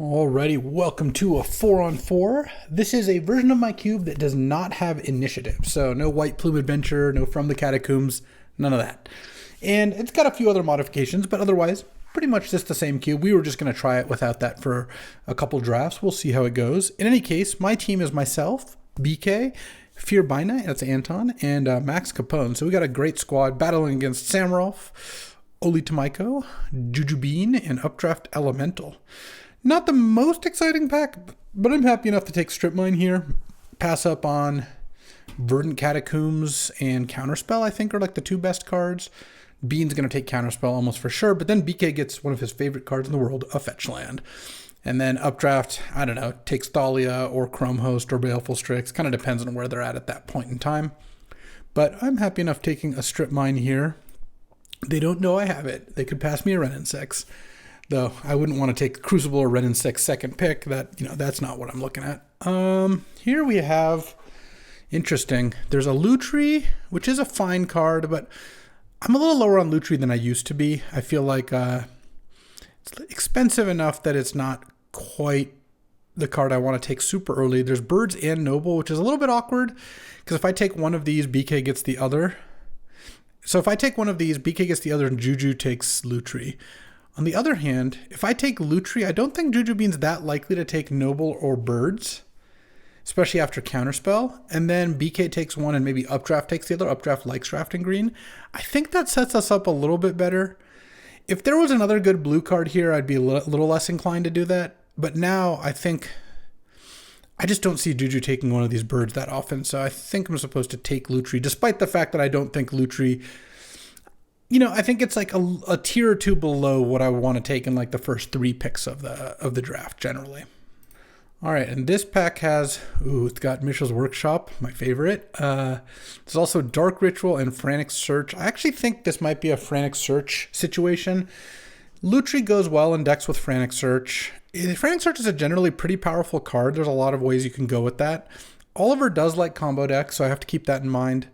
Alrighty, welcome to a 4-on-4. This is a version of my cube that does not have initiative. So no White Plume Adventure, no From the Catacombs, none of that. And it's got a few other modifications, but otherwise, pretty much just the same cube. We were just going to try it without that for a couple drafts. We'll see how it goes. In any case, my team is myself, BK, Fear by Night, that's Anton, and Max Capone. So we got a great squad battling against Samrolf, Oli Tamaiko, Jujubin, and Updraft Elemental. Not the most exciting pack, but I'm happy enough to take Strip Mine here. Pass up on Verdant Catacombs and Counterspell, I think, are like the two best cards. Bean's going to take Counterspell almost for sure, but then BK gets one of his favorite cards in the world, a Fetch Land. And then Updraft, I don't know, takes Thalia or Chrome Host or Baleful Strix. Kind of depends on where they're at that point in time. But I'm happy enough taking a Strip Mine here. They don't know I have it. They could pass me a Renin 6. Though I wouldn't want to take Crucible or Renin 6 second pick. That's not what I'm looking at. Here we have, interesting, there's a Lutri, which is a fine card, but I'm a little lower on Lutri than I used to be. I feel like it's expensive enough that it's not quite the card I want to take super early. There's Birds and Noble, which is a little bit awkward, because if I take one of these, BK gets the other. So if I take one of these, BK gets the other, and Juju takes Lutri. On the other hand, if I take Lutri, I don't think Jujubin's that likely to take Noble or Birds, especially after Counterspell. And then BK takes one and maybe Updraft takes the other. Updraft likes drafting green. I think that sets us up a little bit better. If there was another good blue card here, I'd be a little less inclined to do that. But now I think I just don't see Juju taking one of these Birds that often. So I think I'm supposed to take Lutri, despite the fact that I don't think Lutri... I think it's like a tier or two below what I would want to take in like the first 3 picks of the draft generally. All right, and this pack has, it's got Mishra's Workshop, my favorite. There's also Dark Ritual and Frantic Search. I actually think this might be a Frantic Search situation. Lutri goes well in decks with Frantic Search. Frantic Search is a generally pretty powerful card. There's a lot of ways you can go with that. Oliver does like combo decks, so I have to keep that in mind.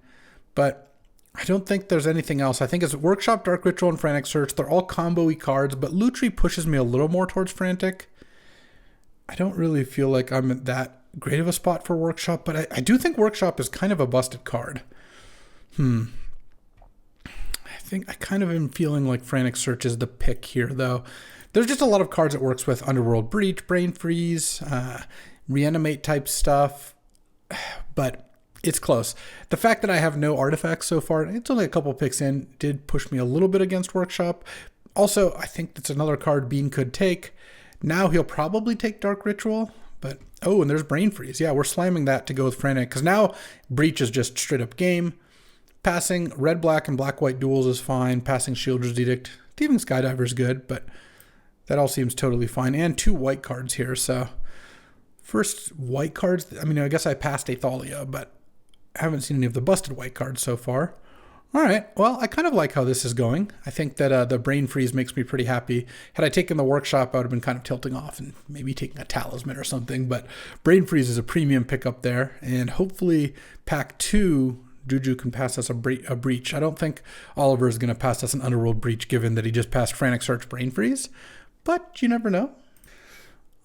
But I don't think there's anything else. I think it's Workshop, Dark Ritual, and Frantic Search. They're all combo-y cards, but Lutri pushes me a little more towards Frantic. I don't really feel like I'm at that great of a spot for Workshop, but I do think Workshop is kind of a busted card. I think I kind of am feeling like Frantic Search is the pick here, though. There's just a lot of cards it works with. Underworld Breach, Brain Freeze, Reanimate type stuff, but it's close. The fact that I have no artifacts so far, it's only a couple picks in, did push me a little bit against Workshop. Also, I think that's another card Bean could take. Now he'll probably take Dark Ritual, but and there's Brain Freeze. Yeah, we're slamming that to go with Frantic, because now Breach is just straight up game. Passing red-black and black-white duels is fine. Passing Shielder's Edict, Thieving Skydiver is good, but that all seems totally fine. And 2 white cards here, so first white cards, I guess I passed a Thalia, but I haven't seen any of the busted white cards so far. All right, well, I kind of like how this is going. I think that the Brain Freeze makes me pretty happy. Had I taken the Workshop, I would have been kind of tilting off and maybe taking a Talisman or something, but Brain Freeze is a premium pickup there, and hopefully pack 2, Juju can pass us a Breach. I don't think Oliver is going to pass us an Underworld Breach, given that he just passed Frantic Search Brain Freeze, but you never know.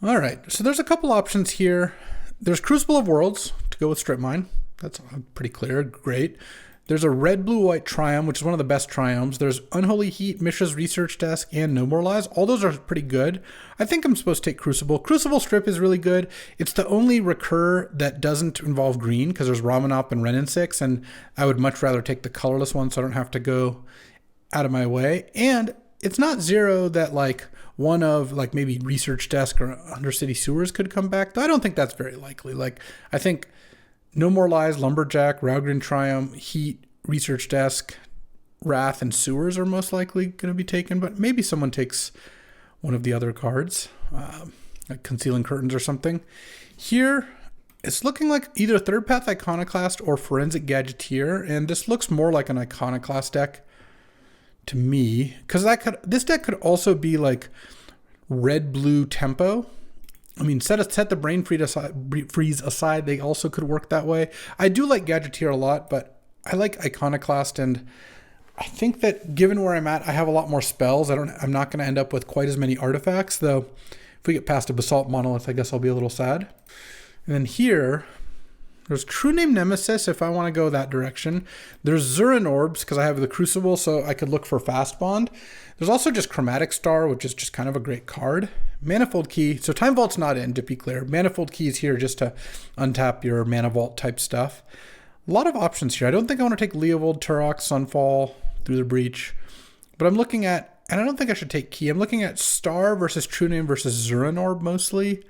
All right, so there's a couple options here. There's Crucible of Worlds to go with Strip Mine. That's pretty clear. Great. There's a red, blue, white Triumph, which is one of the best Triumphs. There's Unholy Heat, Mishra's Research Desk, and No More Lies. All those are pretty good. I think I'm supposed to take Crucible. Crucible Strip is really good. It's the only recur that doesn't involve green, because there's Ramanop and Renin 6, and I would much rather take the colorless one so I don't have to go out of my way. And it's not zero that like one of like maybe Research Desk or Undercity Sewers could come back, though I don't think that's very likely. Like, I think No More Lies, Lumberjack, Raugrin Triumph, Heat, Research Desk, Wrath, and Sewers are most likely going to be taken, but maybe someone takes one of the other cards, like Concealing Curtains or something. Here, it's looking like either Third Path Iconoclast or Forensic Gadgeteer, and this looks more like an Iconoclast deck to me, because this deck could also be like red-blue tempo. Set the Brain Freeze aside, they also could work that way. I do like Gadgeteer a lot, but I like Iconoclast, and I think that given where I'm at, I have a lot more spells. I'm not going to end up with quite as many artifacts, though If we get past a Basalt Monolith, I guess I'll be a little sad. And then here, there's True Name Nemesis if I want to go that direction. There's Zurin Orbs because I have the Crucible, so I could look for Fast Bond. There's also just Chromatic Star, which is just kind of a great card. Manifold Key. So Time Vault's not in, to be clear. Manifold Key is here just to untap your Mana Vault type stuff. A lot of options here. I don't think I want to take Leovold, Turok, Sunfall, Through the Breach. But I'm looking at, and I don't think I should take Key. I'm looking at Star versus True Name versus Zurin Orb mostly.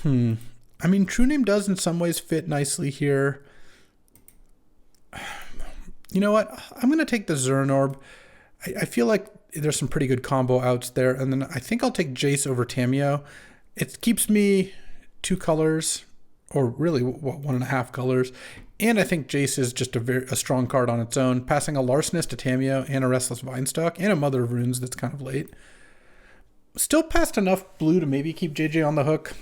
I mean, True Name does in some ways fit nicely here. You know what? I'm going to take the Zurin Orb. I feel like there's some pretty good combo outs there. And then I think I'll take Jace over Tameo. It keeps me 2 colors, or really 1.5 colors. And I think Jace is just a strong card on its own. Passing a Larcenist to Tameo and a Restless Vinestalk and a Mother of Runes that's kind of late. Still passed enough blue to maybe keep JJ on the hook.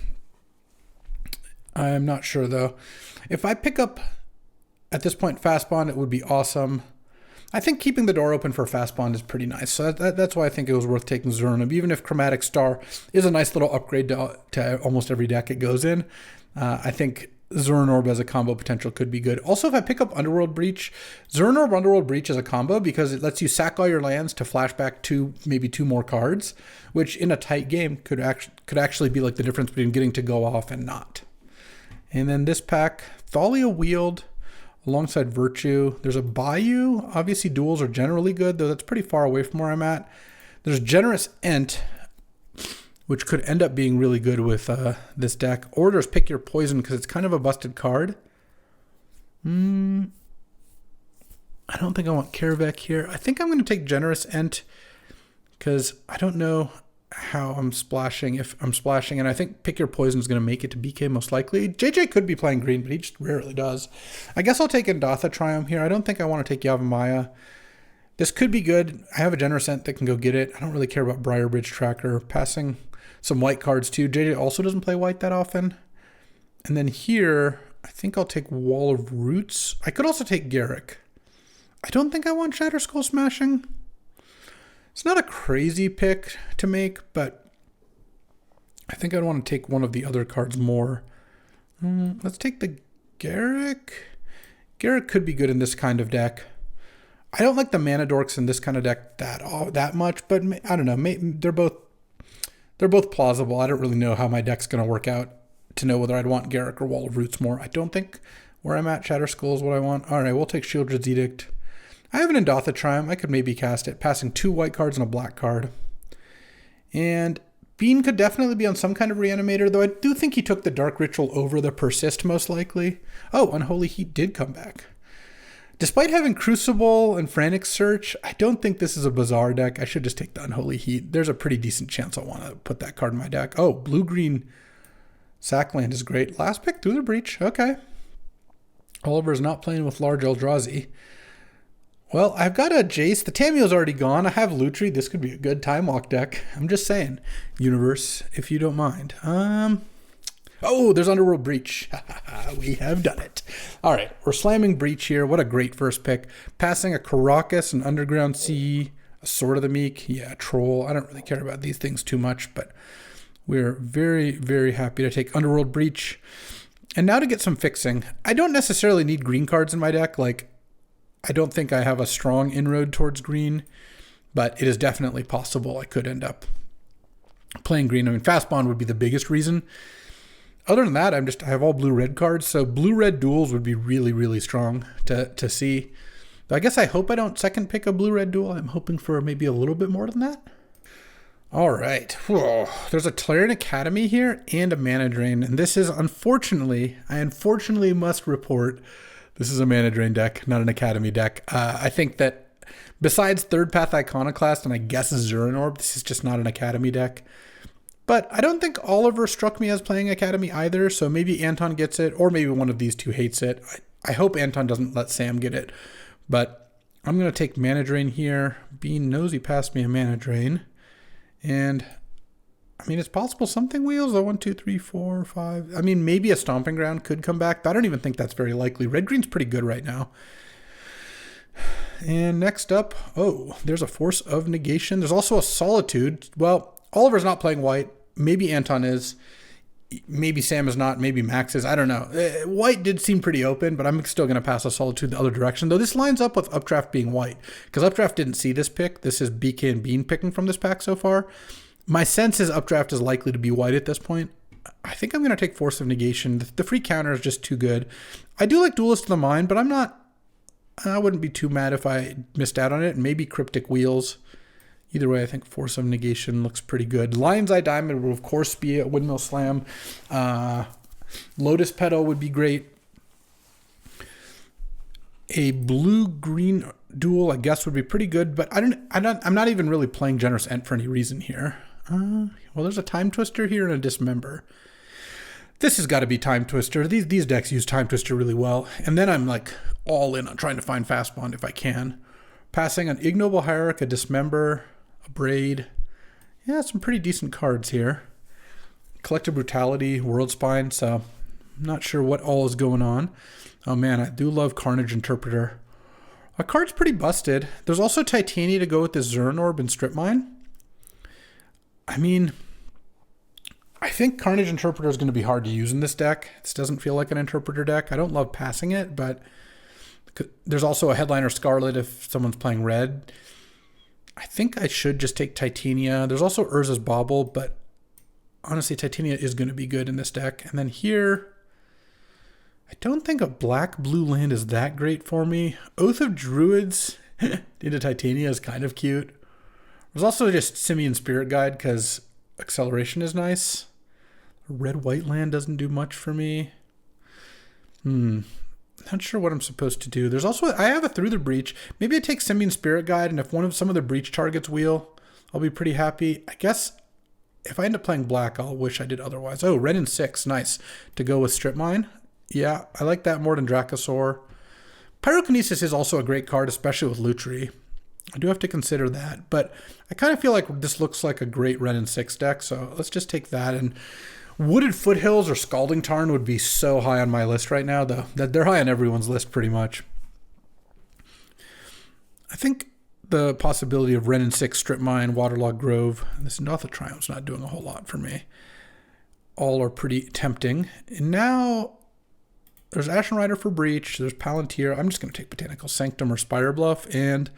I'm not sure though. If I pick up at this point Fast Bond, it would be awesome. I think keeping the door open for Fast Bond is pretty nice. So that's why I think it was worth taking Zurin. Even if Chromatic Star is a nice little upgrade to almost every deck it goes in, I think Zurin Orb as a combo potential could be good. Also, if I pick up Underworld Breach, Zurin Orb Underworld Breach is a combo because it lets you sack all your lands to flashback maybe 2 more cards, which in a tight game could actually be like the difference between getting to go off and not. And then this pack, Thalia Wield alongside Virtue. There's a Bayou. Obviously, duels are generally good, though that's pretty far away from where I'm at. There's Generous Ent, which could end up being really good with this deck. Or there's Pick Your Poison, because it's kind of a busted card. I don't think I want Karavek here. I think I'm going to take Generous Ent, because I don't know how I'm splashing, if I'm splashing, and I think Pick Your Poison is going to make it to BK most likely. JJ could be playing green, but he just rarely does. I guess I'll take Indatha Triumph here. I don't think I want to take Yavimaya. This could be good. I have a Generous Ent that can go get it. I don't really care about Briarbridge Tracker. Passing some white cards too. JJ also doesn't play white that often. And then here, I think I'll take Wall of Roots. I could also take Garruk. I don't think I want Shatter Skull Smashing. It's not a crazy pick to make, but I think I'd want to take one of the other cards more. Let's take the Garruk. Garruk could be good in this kind of deck. I don't like the Mana Dorks in this kind of deck that much, but I don't know. They're both plausible. I don't really know how my deck's going to work out to know whether I'd want Garruk or Wall of Roots more. I don't think where I'm at, Shatter Skull is what I want. All right, we'll take Shieldred's Edict. I have an Indatha Triumph. I could maybe cast it, passing 2 white cards and a black card. And Bean could definitely be on some kind of reanimator, though I do think he took the Dark Ritual over the Persist most likely. Oh, Unholy Heat did come back. Despite having Crucible and Frantic Search, I don't think this is a bizarre deck. I should just take the Unholy Heat. There's a pretty decent chance I'll want to put that card in my deck. Oh, Blue-Green Sackland is great. Last pick, Through the Breach. Okay. Oliver's not playing with large Eldrazi. Well, I've got a Jace. The Tameo's already gone. I have Lutri. This could be a good Time Walk deck. I'm just saying, universe, if you don't mind. Oh, there's Underworld Breach. We have done it. All right, we're slamming Breach here. What a great first pick. Passing a Karakas, an Underground Sea, a Sword of the Meek. Yeah, Troll. I don't really care about these things too much, but we're very, very happy to take Underworld Breach. And now to get some fixing. I don't necessarily need green cards in my deck. Like, I don't think I have a strong inroad towards green, but it is definitely possible I could end up playing green. I mean, Fast Bond would be the biggest reason. Other than that, I have all blue-red cards, so blue-red duels would be really, really strong to see. But I guess I hope I don't second pick a blue-red duel. I'm hoping for maybe a little bit more than that. All right. Whoa. There's a Tolarian Academy here and a Mana Drain, and this is I unfortunately must report, this is a Mana Drain deck, not an Academy deck. I think that besides Third Path Iconoclast and I guess Zurin Orb, this is just not an Academy deck. But I don't think Oliver struck me as playing Academy either, so maybe Anton gets it, or maybe one of these two hates it. I hope Anton doesn't let Sam get it. But I'm going to take Mana Drain here. Bean knows he passed me a Mana Drain. And, I mean, it's possible something wheels. 1, 2, 3, 4, 5. I mean, maybe a Stomping Ground could come back, but I don't even think that's very likely. Red-green's pretty good right now. And next up, oh, there's a Force of Negation. There's also a Solitude. Well, Oliver's not playing white. Maybe Anton is. Maybe Sam is not. Maybe Max is. I don't know. White did seem pretty open, but I'm still going to pass a Solitude the other direction. Though this lines up with Updraft being white, because Updraft didn't see this pick. This is BK and Bean picking from this pack so far. My sense is Updraft is likely to be white at this point. I think I'm going to take Force of Negation. The free counter is just too good. I do like Duelist of the Mind, but I wouldn't be too mad if I missed out on it. Maybe Cryptic Wheels. Either way, I think Force of Negation looks pretty good. Lion's Eye Diamond would, of course, be a Windmill Slam. Lotus Petal would be great. A blue-green duel, I guess, would be pretty good, but I'm not even really playing Generous Ent for any reason here. Well, there's a Time Twister here and a Dismember. This has got to be Time Twister. These decks use Time Twister really well. And then I'm like all in on trying to find Fast Bond if I can. Passing an Ignoble Hierarch, a Dismember, a Braid. Yeah, some pretty decent cards here. Collective Brutality, World Spine, so I'm not sure what all is going on. Oh man, I do love Carnage Interpreter. Our card's pretty busted. There's also Titania to go with this Zern Orb and Strip Mine. I mean, I think Carnage Interpreter is going to be hard to use in this deck. This doesn't feel like an Interpreter deck. I don't love passing it, but there's also a Headliner Scarlet if someone's playing red. I think I should just take Titania. There's also Urza's Bauble, but honestly, Titania is going to be good in this deck. And then here, I don't think a black-blue land is that great for me. Oath of Druids into Titania is kind of cute. There's also just Simian Spirit Guide because acceleration is nice. Red-white land doesn't do much for me. Not sure what I'm supposed to do. There's also, I have a Through the Breach. Maybe I take Simian Spirit Guide, and if some of the Breach targets wheel, I'll be pretty happy. I guess if I end up playing black, I'll wish I did otherwise. Oh, red and 6, nice. To go with Strip Mine. Yeah, I like that more than Dracosaur. Pyrokinesis is also a great card, especially with Lutri. I do have to consider that, but I kind of feel like this looks like a great red and 6 deck, so let's just take that. And Wooded Foothills or Scalding Tarn would be so high on my list right now, though. They're high on everyone's list pretty much. I think the possibility of Ren and 6, Strip Mine, Waterlogged Grove, and this Notha Triumph's not doing a whole lot for me. All are pretty tempting. And now there's Ashen Rider for Breach, there's Palantir. I'm just going to take Botanical Sanctum or Spire Bluff, and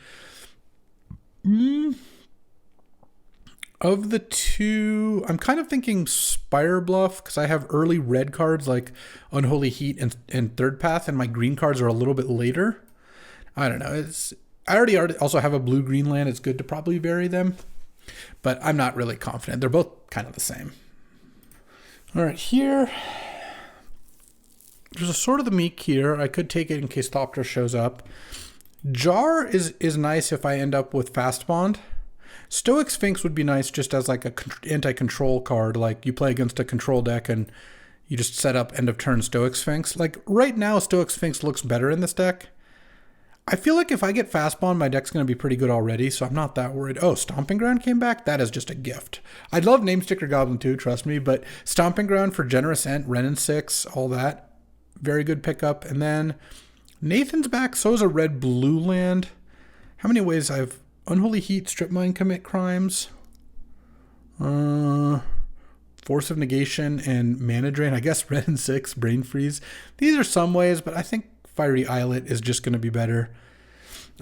of the two, I'm kind of thinking Spire Bluff because I have early red cards like Unholy Heat and Third Path, and my green cards are a little bit later. I don't know. I already also have a blue-green land. It's good to probably vary them, but I'm not really confident. They're both kind of the same. All right, here, there's a Sword of the Meek here. I could take it in case Thopter shows up. Jar is nice if I end up with Fast Bond. Stoic Sphinx would be nice just as like a anti-control card. Like you play against a control deck and you just set up end of turn Stoic Sphinx. Like right now, Stoic Sphinx looks better in this deck. I feel like if I get Fast Bond, my deck's going to be pretty good already, so I'm not that worried. Oh, Stomping Ground came back? That is just a gift. I'd love Namesticker Goblin too, trust me, but Stomping Ground for Generous Ent, Ren and 6, all that. Very good pickup. And then Nathan's back, so is a red-blue land. How many ways I've... Unholy Heat, Strip Mine, Commit Crimes. Force of Negation and Mana Drain. I guess Red and 6, Brain Freeze. These are some ways, but I think Fiery Islet is just going to be better.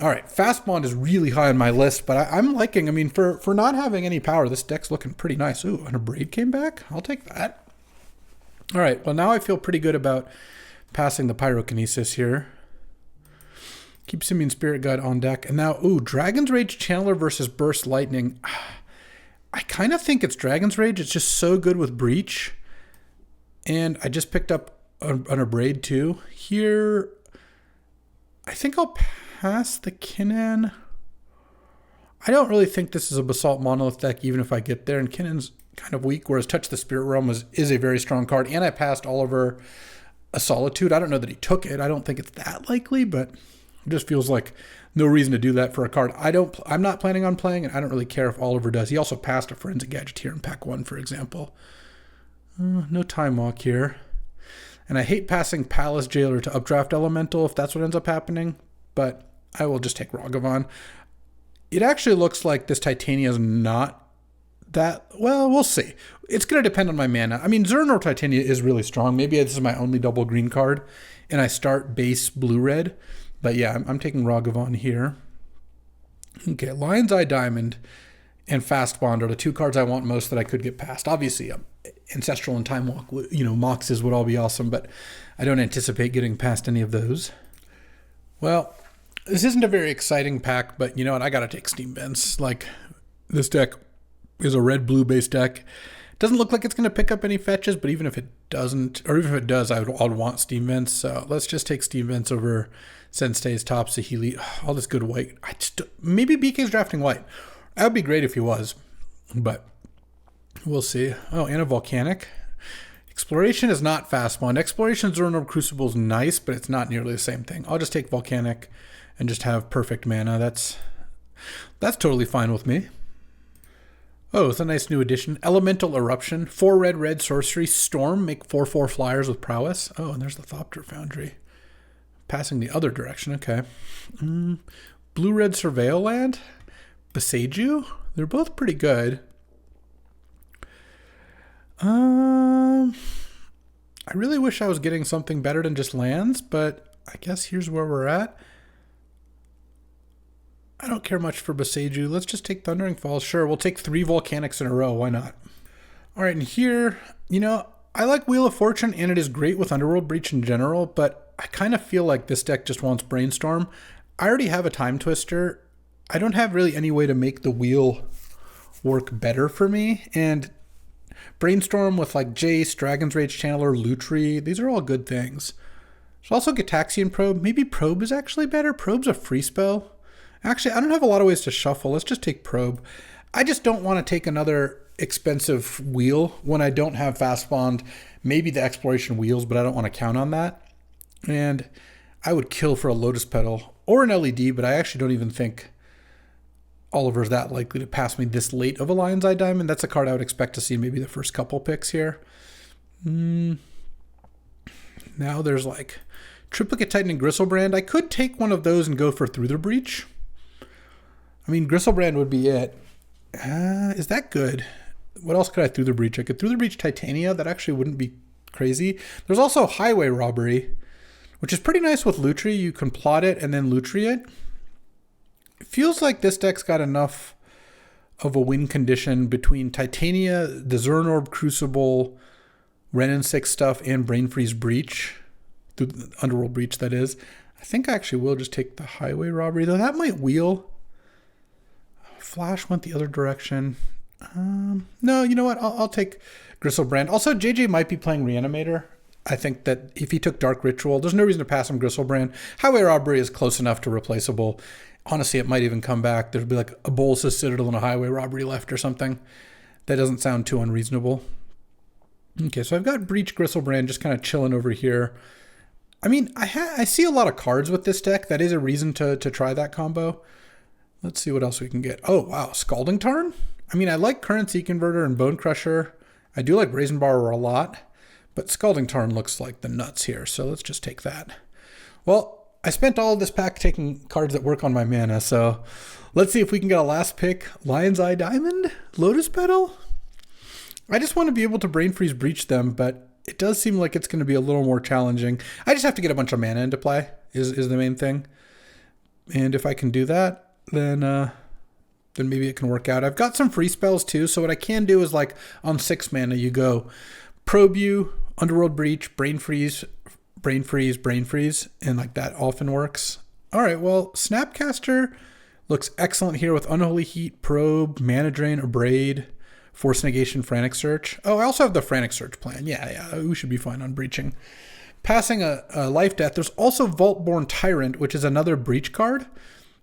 All right, Fast Bond is really high on my list, but I'm liking, I mean, for not having any power, this deck's looking pretty nice. Ooh, and a Braid came back? I'll take that. All right, well, now I feel pretty good about passing the Pyrokinesis here. Keep Simian Spirit Guide on deck. And now, ooh, Dragon's Rage Channeler versus Burst Lightning. I kind of think it's Dragon's Rage. It's just so good with Breach. And I just picked up on a Braid too. Here, I think I'll pass the Kinnan. I don't really think this is a Basalt Monolith deck, even if I get there. And Kinnan's kind of weak, whereas Touch the Spirit Realm is a very strong card. And I passed Oliver a Solitude. I don't know that he took it. I don't think it's that likely, but it just feels like no reason to do that for a card I'm not planning on playing, and I don't really care if Oliver does. He also passed a Forensic Gadget here in pack 1, for example. No Time Walk here. And I hate passing Palace Jailer to Updraft Elemental if that's what ends up happening, but I will just take Ragavan. It actually looks like this Titania is not Well, we'll see. It's going to depend on my mana. I mean, Zern or Titania is really strong. Maybe this is my only double green card, and I start base blue-red. But yeah, I'm taking Ragavan here. Okay, Lion's Eye Diamond and Fast Bond are the two cards I want most that I could get past. Obviously, Ancestral and Time Walk, Moxes would all be awesome, but I don't anticipate getting past any of those. Well, this isn't a very exciting pack, but you know what? I got to take Steam Vents. Like, this deck is a red-blue base deck. Doesn't look like it's going to pick up any fetches, but even if it doesn't, or even if it does, I'd want Steam Vents. So let's just take Steam Vents over Sensei's Top Saheeli. All this good white. Maybe BK's drafting white. That would be great if he was, but we'll see. Oh, and a Volcanic. Exploration is not Fast Bond. Exploration Zernorb Crucible is nice, but it's not nearly the same thing. I'll just take Volcanic and just have perfect mana. That's totally fine with me. Oh, it's a nice new addition. Elemental Eruption. 4 red sorcery. Storm. Make 4/4 flyers with prowess. Oh, and there's the Thopter Foundry. Passing the other direction. Okay. Blue-red Surveil Land. Beseiju. They're both pretty good. I really wish I was getting something better than just lands, but I guess here's where we're at. I don't care much for Beseiju. Let's just take Thundering Falls. Sure, we'll take 3 Volcanics in a row. Why not? All right, and here, I like Wheel of Fortune, and it is great with Underworld Breach in general, but I kind of feel like this deck just wants Brainstorm. I already have a Time Twister. I don't have really any way to make the wheel work better for me, and Brainstorm with like Jace, Dragon's Rage Channeler, Lutri, these are all good things. So also Gitaxian Probe. Maybe Probe is actually better. Probe's a free spell. Actually, I don't have a lot of ways to shuffle. Let's just take Probe. I just don't want to take another expensive wheel when I don't have Fast Bond. Maybe the Exploration wheels, but I don't want to count on that. And I would kill for a Lotus Petal or an LED, but I actually don't even think Oliver's that likely to pass me this late of a Lion's Eye Diamond. That's a card I would expect to see maybe the first couple picks here. Now there's like Triplicate Titan and Gristlebrand. I could take one of those and go for Through the Breach. I mean, Gristlebrand would be it. Is that good? What else could I Through the Breach? I could Through the Breach Titania. That actually wouldn't be crazy. There's also Highway Robbery, which is pretty nice with Lutri. You can plot it and then Lutri it. It feels like this deck's got enough of a win condition between Titania, the Zernorb Crucible, Renin 6 stuff, and Brain Freeze Breach. The Underworld Breach, that is. I think I actually will just take the Highway Robbery, though that might wheel. Flash went the other direction. No, you know what? I'll take Gristlebrand. Also, JJ might be playing Reanimator. I think that if he took Dark Ritual, there's no reason to pass him Gristlebrand. Highway Robbery is close enough to replaceable. Honestly, it might even come back. There'd be like a Bolas's Citadel and a Highway Robbery left or something. That doesn't sound too unreasonable. Okay, so I've got Breach Gristlebrand just kind of chilling over here. I mean, I see a lot of cards with this deck. That is a reason to try that combo. Let's see what else we can get. Oh, wow. Scalding Tarn? I mean, I like Currency Converter and Bone Crusher. I do like Brazen Borrower a lot. But Scalding Tarn looks like the nuts here. So let's just take that. Well, I spent all of this pack taking cards that work on my mana. So let's see if we can get a last pick. Lion's Eye Diamond? Lotus Petal? I just want to be able to Brain Freeze Breach them, but it does seem like it's going to be a little more challenging. I just have to get a bunch of mana into play is the main thing. And if I can do that, then maybe it can work out. I've got some free spells too, so what I can do is like on 6 mana you go Probe You, Underworld Breach, Brain Freeze, Brain Freeze, Brain Freeze, and like that often works. All right, well, Snapcaster looks excellent here with Unholy Heat, Probe, Mana Drain, Abrade, Force Negation, Frantic Search. Oh, I also have the Frantic Search plan. Yeah, we should be fine on breaching. Passing a Life Death, there's also Vaultborn Tyrant, which is another breach card.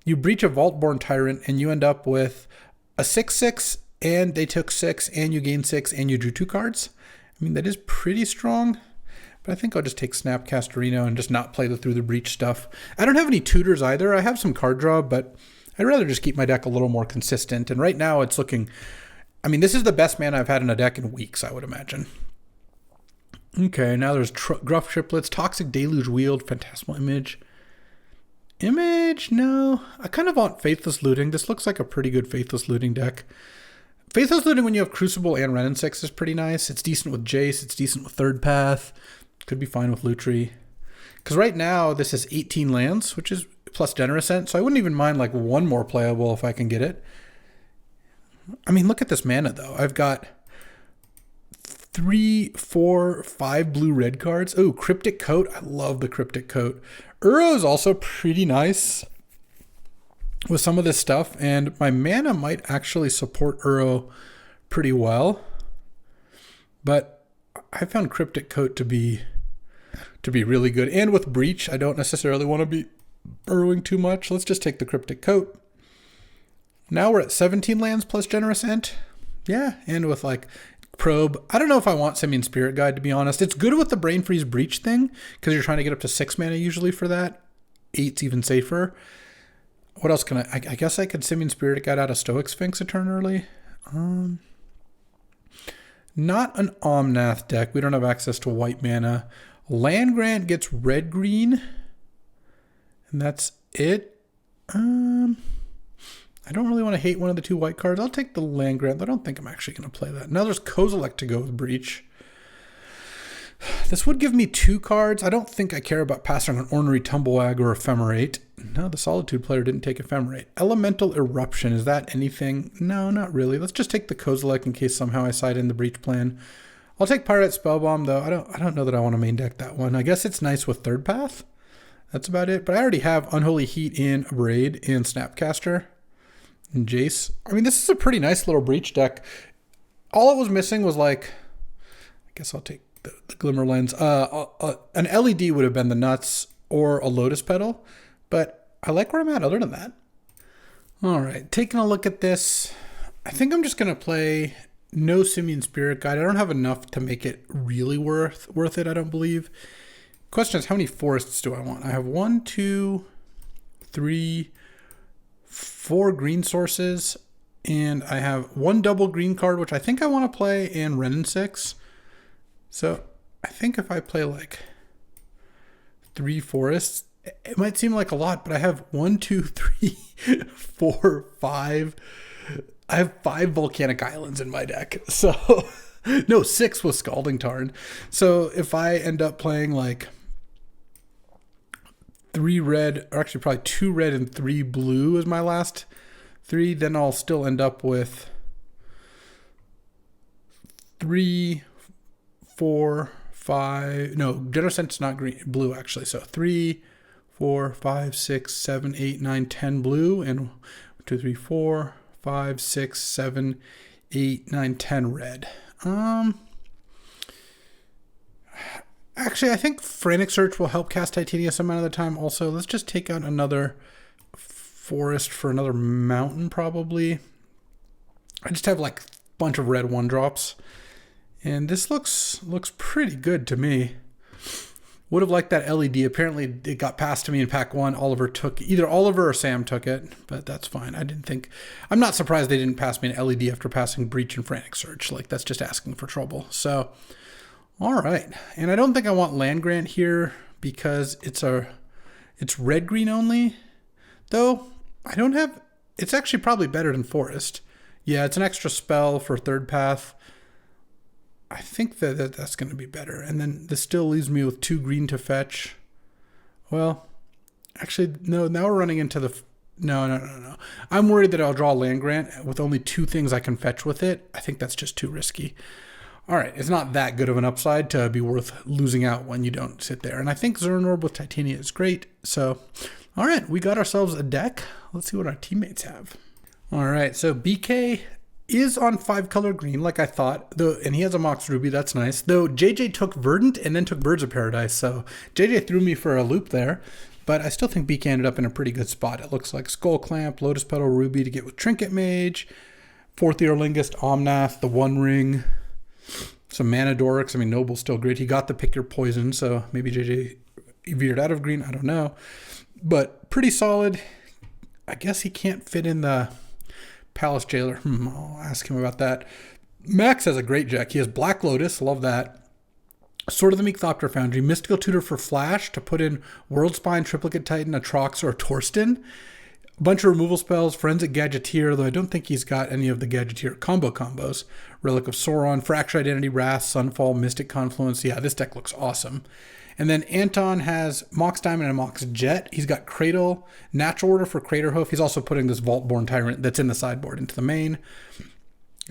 You breach a Vaultborn Tyrant and you end up with a 6/6, and they took 6, and you gain 6, and you drew 2 cards. I mean, that is pretty strong, but I think I'll just take Snapcasterino and just not play the Through the Breach stuff. I don't have any tutors either. I have some card draw, but I'd rather just keep my deck a little more consistent. And right now it's looking, I mean, this is the best mana I've had in a deck in weeks, I would imagine. Okay, now there's Gruff Triplets, Toxic Deluge Wield, Phantasmal Image. No. I kind of want Faithless Looting. This looks like a pretty good Faithless Looting deck. Faithos Looting when you have Crucible and Ren and 6 is pretty nice. It's decent with Jace. It's decent with Third Path. Could be fine with Lutri. Because right now, this is 18 lands, which is plus Generous Scent. So I wouldn't even mind like one more playable if I can get it. I mean, look at this mana, though. I've got 3, 4, 5 blue-red cards. Oh, Cryptic Coat. I love the Cryptic Coat. Uro is also pretty nice with some of this stuff, and my mana might actually support Uro pretty well. But I found Cryptic Coat to be really good. And with Breach, I don't necessarily want to be burrowing too much. Let's just take the Cryptic Coat. Now we're at 17 lands plus Generous Ent. Yeah, and with like Probe. I don't know if I want Simian Spirit Guide, to be honest. It's good with the Brain Freeze Breach thing, because you're trying to get up to 6 mana usually for that. 8's even safer. What else can I guess I could Simian Spirit Guide out of Stoic Sphinx a turn early. Not an Omnath deck. We don't have access to white mana. Land Grant gets red-green. And that's it. I don't really want to hate one of the 2 white cards. I'll take the Land Grant. I don't think I'm actually going to play that. Now there's Kozilek to go with Breach. This would give me 2 cards. I don't think I care about passing an Ornery Tumblewag or Ephemerate. No, the Solitude player didn't take Ephemerate. Elemental Eruption. Is that anything? No, not really. Let's just take the Kozilek in case somehow I side in the Breach plan. I'll take Pirate Spellbomb, though. I don't know that I want to main deck that one. I guess it's nice with Third Path. That's about it. But I already have Unholy Heat in Abrade and Snapcaster. And Jace. I mean, this is a pretty nice little Breach deck. All it was missing was like, I guess I'll take the Glimmer Lens. An LED would have been the nuts or a Lotus Petal, but I like where I'm at other than that. All right, taking a look at this, I think I'm just going to play no Simian Spirit Guide. I don't have enough to make it really worth it, I don't believe. Question is, how many forests do I want? I have 1, 2, 3, 4 green sources, and I have 1 double green card, which I think I want to play, and Ren and 6. So I think if I play like 3 forests, it might seem like a lot, but I have 1, 2, 3, 4, 5. I have 5 volcanic islands in my deck. So no, 6 with Scalding Tarn. So if I end up playing like 3 red, or actually probably 2 red and 3 blue as my last 3, then I'll still end up with 3, 4, 5. No, Generous Scent's not green, blue actually. So 3, 4, 5, 6, 7, 8, 9, 10 blue, and 1, 2, 3, 4, 5, 6, 7, 8, 9, 10 red. Actually, I think Frantic Search will help cast Titania some amount of the time also. Let's just take out another forest for another mountain, probably. I just have like a bunch of red 1-drops. And this looks pretty good to me. Would have liked that LED. Apparently, it got passed to me in pack 1. Either Oliver or Sam took it, but that's fine. I'm not surprised they didn't pass me an LED after passing Breach and Frantic Search. Like, that's just asking for trouble. So, all right. And I don't think I want Land Grant here because it's red-green only. Though, it's actually probably better than Forest. Yeah, it's an extra spell for Third Path. I think that's going to be better. And then this still leaves me with 2 green to fetch. Well, actually, no, now we're running into the... No. I'm worried that I'll draw Land Grant with only 2 things I can fetch with it. I think that's just too risky. All right, it's not that good of an upside to be worth losing out when you don't sit there. And I think Zern Orb with Titania is great. So, all right, we got ourselves a deck. Let's see what our teammates have. All right, so BK is on 5-color green, like I thought, though, and he has a Mox Ruby. That's nice. Though JJ took Verdant and then took Birds of Paradise, so JJ threw me for a loop there. But I still think BK ended up in a pretty good spot. It looks like Skull Clamp, Lotus Petal, Ruby to get with Trinket Mage, 4th Earlingist, Omnath, the One Ring, some Mana Dorix. I mean, Noble's still great. He got the Pick Your Poison, so maybe JJ veered out of green. I don't know. But pretty solid. I guess he can't fit in the Palace Jailer. I'll ask him about that. Max has a great deck. He has Black Lotus. Love that. Sword of the Meek Thopter Foundry. Mystical Tutor for Flash to put in World Spine, Triplicate Titan, Atrox, or Torsten. A bunch of removal spells, Forensic Gadgeteer, though I don't think he's got any of the Gadgeteer combos. Relic of Sauron, Fractured Identity, Wrath, Sunfall, Mystic Confluence. Yeah, this deck looks awesome. And then Anton has Mox Diamond and Mox Jet. He's got Cradle, Natural Order for Craterhoof. He's also putting this Vaultborn Tyrant that's in the sideboard into the main.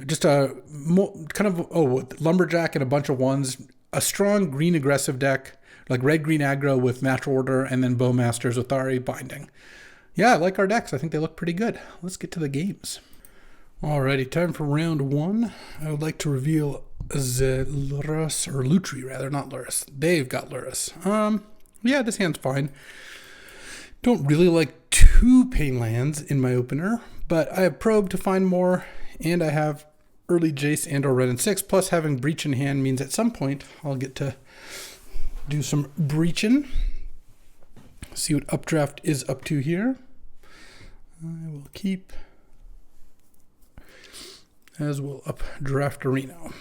Just a with Lumberjack and a bunch of ones. A strong green aggressive deck, like red-green aggro with Natural Order, and then Bowmaster, Zothari, Binding. Yeah, I like our decks. I think they look pretty good. Let's get to the games. Alrighty, time for round 1. I would like to reveal Lurrus, or Lutri rather, not Lurrus. They've got Lurrus. Yeah, this hand's fine. Don't really like 2 Pain lands in my opener, but I have Probe to find more, and I have early Jace and or Red and 6, plus having Breach in hand means at some point I'll get to do some breaching. See what Updraft is up to here. I will keep, as will Updraft Reno.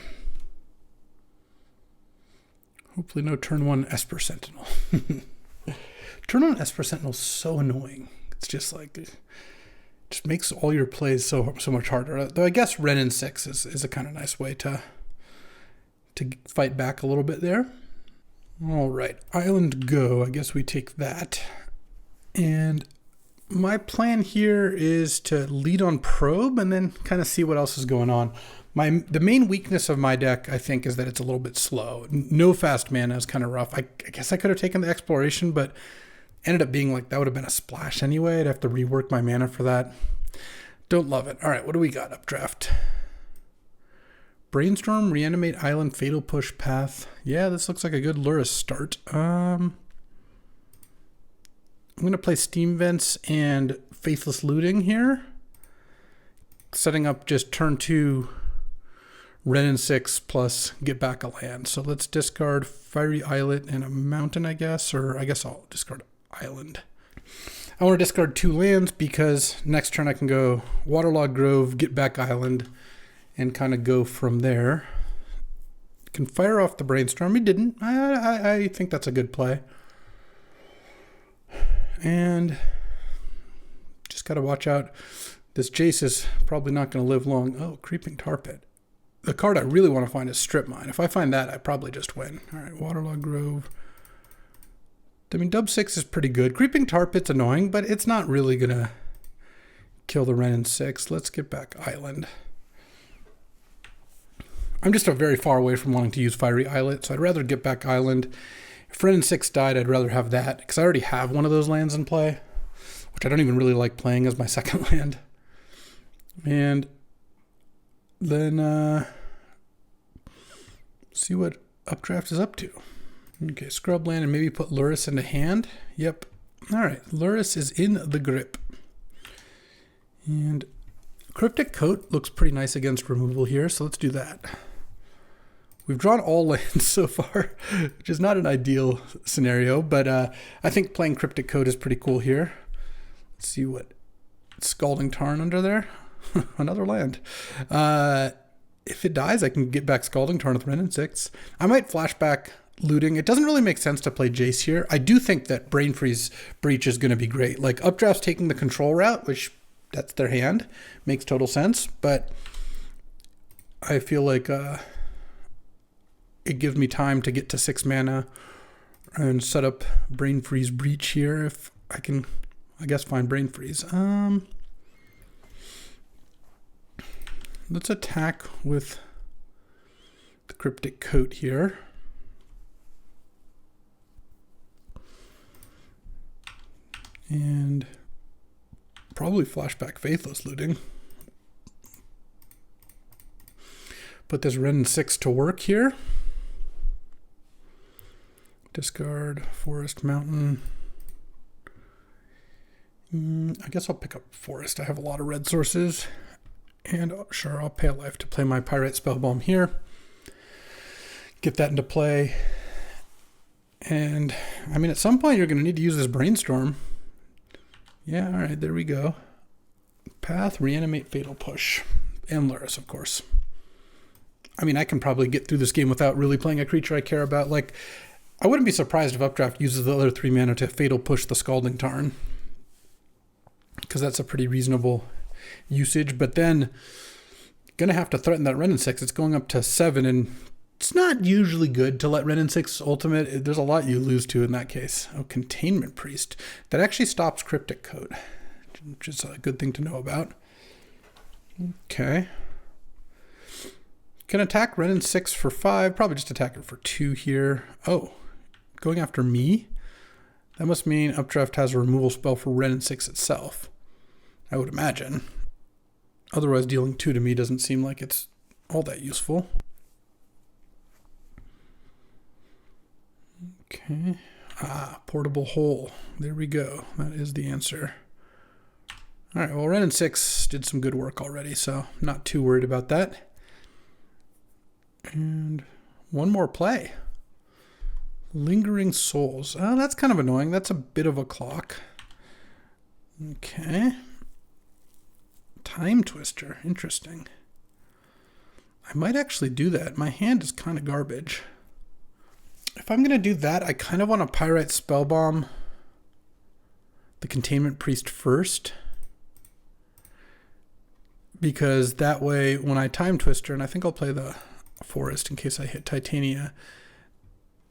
Hopefully no turn 1 Esper Sentinel. Turn 1 Esper Sentinel is so annoying. It's just like, it just makes all your plays so much harder. Though I guess Ren and 6 is a kind of nice way to fight back a little bit there. All right, Island Go. I guess we take that. And my plan here is to lead on Probe and then kind of see what else is going on. The main weakness of my deck, I think, is that it's a little bit slow. No fast mana is kind of rough. I guess I could have taken the Exploration, but ended up being like that would have been a splash anyway. I'd have to rework my mana for that. Don't love it. All right, what do we got? Updraft. Brainstorm, Reanimate, Island, Fatal Push, Path. Yeah, this looks like a good Lurrus start. I'm going to play Steam Vents and Faithless Looting here. Setting up just turn 2 Ren and 6 plus get back a land. So let's discard Fiery Islet and a Mountain, I guess. Or I guess I'll discard Island. I want to discard 2 lands because next turn I can go Waterlogged Grove, get back Island, and kind of go from there. Can fire off the Brainstorm. He didn't. I think that's a good play. And just got to watch out. This Jace is probably not going to live long. Oh, Creeping Tar Pit. The card I really want to find is Strip Mine. If I find that, I probably just win. All right, Waterlogged Grove. I mean, Dub 6 is pretty good. Creeping Tar Pit's annoying, but it's not really going to kill the Ren and 6. Let's get back Island. I'm just very far away from wanting to use Fiery Islet, so I'd rather get back Island. If Ren and 6 died, I'd rather have that, because I already have one of those lands in play, which I don't even really like playing as my second land. And then see what Updraft is up to. Okay, scrub land and maybe put Lurrus into hand. Yep. All right, Lurrus is in the grip. And Cryptic Coat looks pretty nice against removal here, so let's do that. We've drawn all lands so far, which is not an ideal scenario, but I think playing Cryptic Coat is pretty cool here. Let's see what Scalding Tarn under there. Another land. If it dies, I can get back Scalding Tarn with Ren and 6. I might flashback Looting. It doesn't really make sense to play Jace here. I do think that Brain Freeze Breach is going to be great. Like Updraft's taking the control route, which that's their hand. Makes total sense, but I feel like it gives me time to get to 6 mana and set up Brain Freeze Breach here if I can, I guess, find Brain Freeze. Let's attack with the Cryptic Coat here. And probably flashback Faithless Looting. Put this Ren and 6 to work here. Discard Forest, Mountain. I guess I'll pick up Forest. I have a lot of red sources. And sure, I'll pay a life to play my Pirate Spellbomb here. Get that into play. And, I mean, at some point you're going to need to use this Brainstorm. Yeah, all right, there we go. Path, Reanimate, Fatal Push. And Lurrus, of course. I mean, I can probably get through this game without really playing a creature I care about. Like, I wouldn't be surprised if Updraft uses the other 3 mana to Fatal Push the Scalding Tarn. because that's a pretty reasonable usage. But then going to have to threaten that Wrenn and 6. It's going up to 7, and it's not usually good to let Wrenn and 6 ultimate. There's a lot you lose to in that case. Oh, Containment Priest. That actually stops Cryptic Coat, which is a good thing to know about. Okay. Can attack Wrenn and 6 for 5. Probably just attack it for 2 here. Oh, going after me? That must mean Updraft has a removal spell for Wrenn and 6 itself, I would imagine. Otherwise, dealing 2 to me doesn't seem like it's all that useful. Okay. Portable Hole. There we go. That is the answer. All right, well, Wrenn and 6 did some good work already, so I'm not too worried about that. And one more play. Lingering Souls. Oh, that's kind of annoying. That's a bit of a clock. Okay. Time Twister. Interesting. I might actually do that. My hand is kind of garbage. If I'm going to do that, I kind of want to Pyrite Spellbomb the Containment Priest first. Because that way, when I Time Twister, and I think I'll play the Forest in case I hit Titania,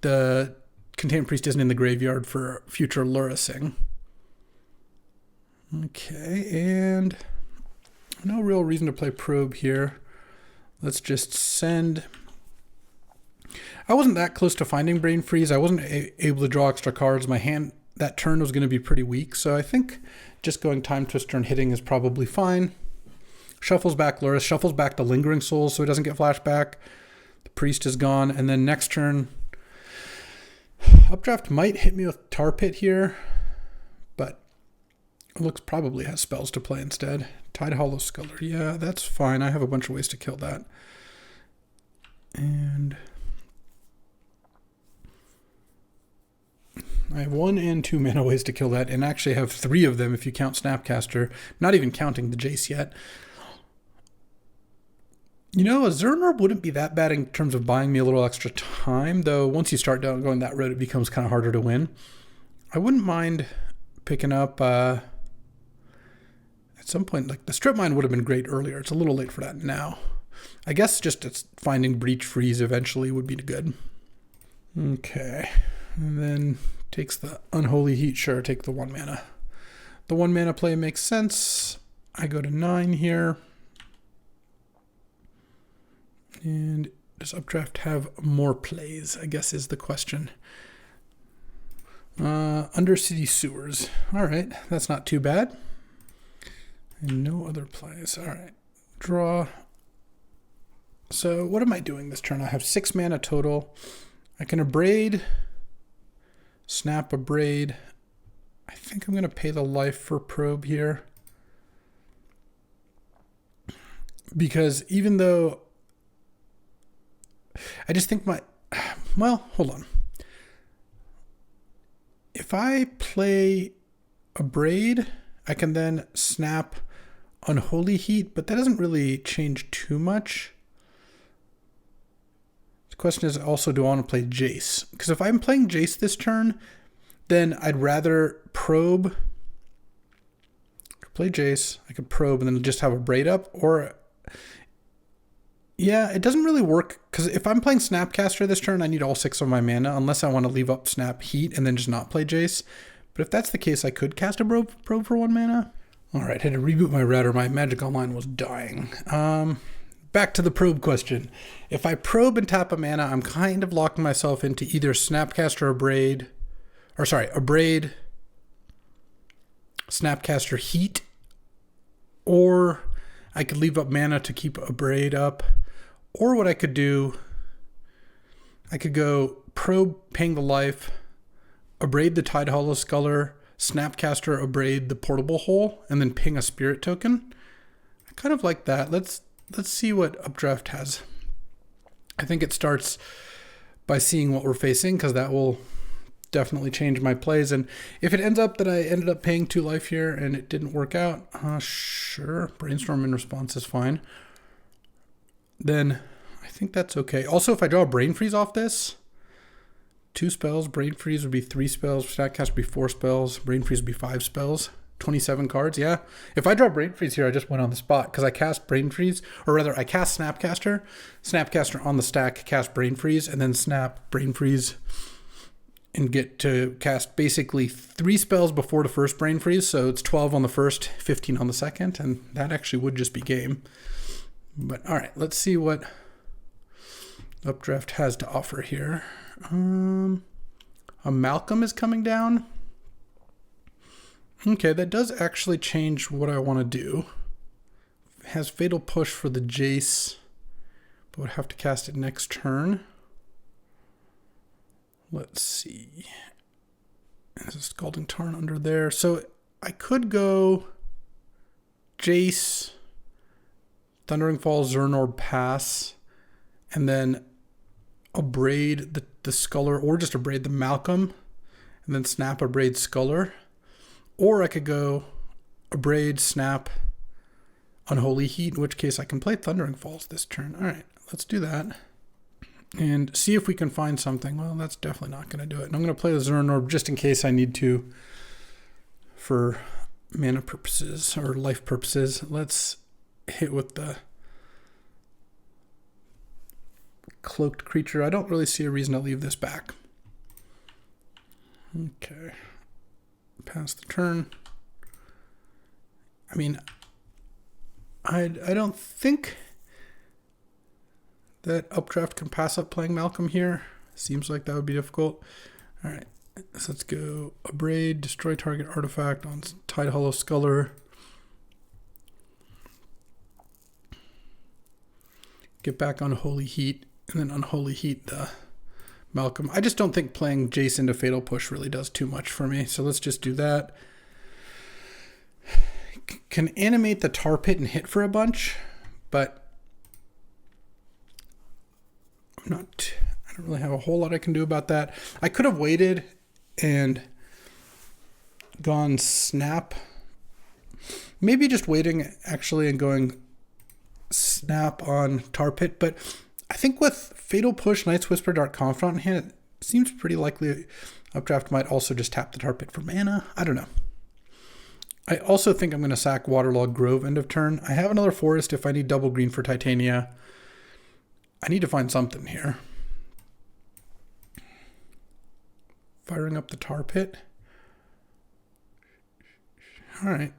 the Containment Priest isn't in the graveyard for future Lurrusing. Okay, and no real reason to play Probe here. Let's just send. I wasn't that close to finding Brain Freeze. I wasn't able to draw extra cards. My hand that turn was going to be pretty weak, so I think just going Time Twister and hitting is probably fine. Shuffles back Lurrus, shuffles back the Lingering Souls so he doesn't get flashback. The Priest is gone, and then next turn, Updraft might hit me with Tar Pit here, but it looks probably has spells to play instead. Tide Hollow Sculler, yeah, that's fine. I have a bunch of ways to kill that. And I have 1 and 2 mana ways to kill that, and actually have 3 of them if you count Snapcaster, not even counting the Jace yet. You know, a Zerner wouldn't be that bad in terms of buying me a little extra time, though once you start going that road, it becomes kind of harder to win. I wouldn't mind picking up, at some point, like the Strip Mine would have been great earlier. It's a little late for that now. I guess just finding Breach Freeze eventually would be good. Okay, and then takes the Unholy Heat. Sure, take the 1 mana. The 1 mana play makes sense. I go to 9 here. And does Updraft have more plays, I guess is the question. Undercity Sewers. All right, that's not too bad. And no other plays. All right, draw. So what am I doing this turn? I have 6 mana total. I can Abrade, snap Abrade. I think I'm going to pay the life for Probe here. Because even though I just think well, hold on. If I play Abrade, I can then snap Unholy Heat, but that doesn't really change too much. The question is also, do I want to play Jace? Because if I'm playing Jace this turn, then I'd rather Probe, play Jace, I could Probe and then just have Abrade up, or yeah, it doesn't really work, because if I'm playing Snapcaster this turn, I need all 6 of my mana, unless I want to leave up Snap Heat and then just not play Jace. But if that's the case, I could cast a probe for 1 mana. All right, had to reboot my router. My Magic Online was dying. Back to the Probe question. If I Probe and tap a mana, I'm kind of locking myself into either Snapcaster Abrade, Abrade, Snapcaster Heat, or I could leave up mana to keep Abrade up. Or what I could do, I could go Probe, paying the life, Abrade the Tide Hollow Sculler, Snapcaster Abrade the Portable Hole, and then ping a Spirit token. I kind of like that. Let's see what Updraft has. I think it starts by seeing what we're facing, because that will definitely change my plays. And if it ends up that I ended up paying 2 life here and it didn't work out, sure, Brainstorm in response is fine. Then I think that's okay. Also, if I draw a Brain Freeze off this, 2 spells, Brain Freeze would be 3 spells, Snapcast would be 4 spells, Brain Freeze would be 5 spells. 27 cards, yeah. If I draw Brain Freeze here, I just went on the spot because I cast Brain Freeze, or rather I cast Snapcaster on the stack, cast Brain Freeze, and then snap Brain Freeze and get to cast basically 3 spells before the first Brain Freeze. So it's 12 on the first, 15 on the second, and that actually would just be game. But all right, let's see what Updraft has to offer here. A Malcolm is coming down. Okay, that does actually change what I want to do. It has Fatal Push for the Jace, but would have to cast it next turn. Let's see. There's a Scalding Tarn under there. So I could go Jace, Thundering Fall, Zernorb, pass, and then Abrade the Sculler, or just Abrade the Malcolm, and then snap Abrade Sculler. Or I could go Abrade, snap Unholy Heat, in which case I can play Thundering Falls this turn. All right, let's do that. And see if we can find something. Well, that's definitely not going to do it. And I'm going to play the Zernorb just in case I need to for mana purposes or life purposes. Let's hit with the Cloaked Creature. I don't really see a reason to leave this back. Okay. Pass the turn. I mean, I don't think that Updraft can pass up playing Malcolm here. Seems like that would be difficult. All right, so let's go Abrade, destroy target artifact on Tidehollow Sculler. Get back Unholy Heat, and then Unholy Heat the Malcolm. I just don't think playing Jace into Fatal Push really does too much for me, so let's just do that. Can animate the Tar Pit and hit for a bunch, but I don't really have a whole lot I can do about that. I could have waited and gone snap. Maybe just waiting actually and going snap on Tar Pit, but I think with Fatal Push, Night's Whisper, Dark Confidant in hand, it seems pretty likely Updraft might also just tap the Tar Pit for mana. I don't know. I also think I'm going to sack Waterlogged Grove end of turn. I have another forest if I need double green for Titania. I need to find something here. Firing up the Tar Pit. All right.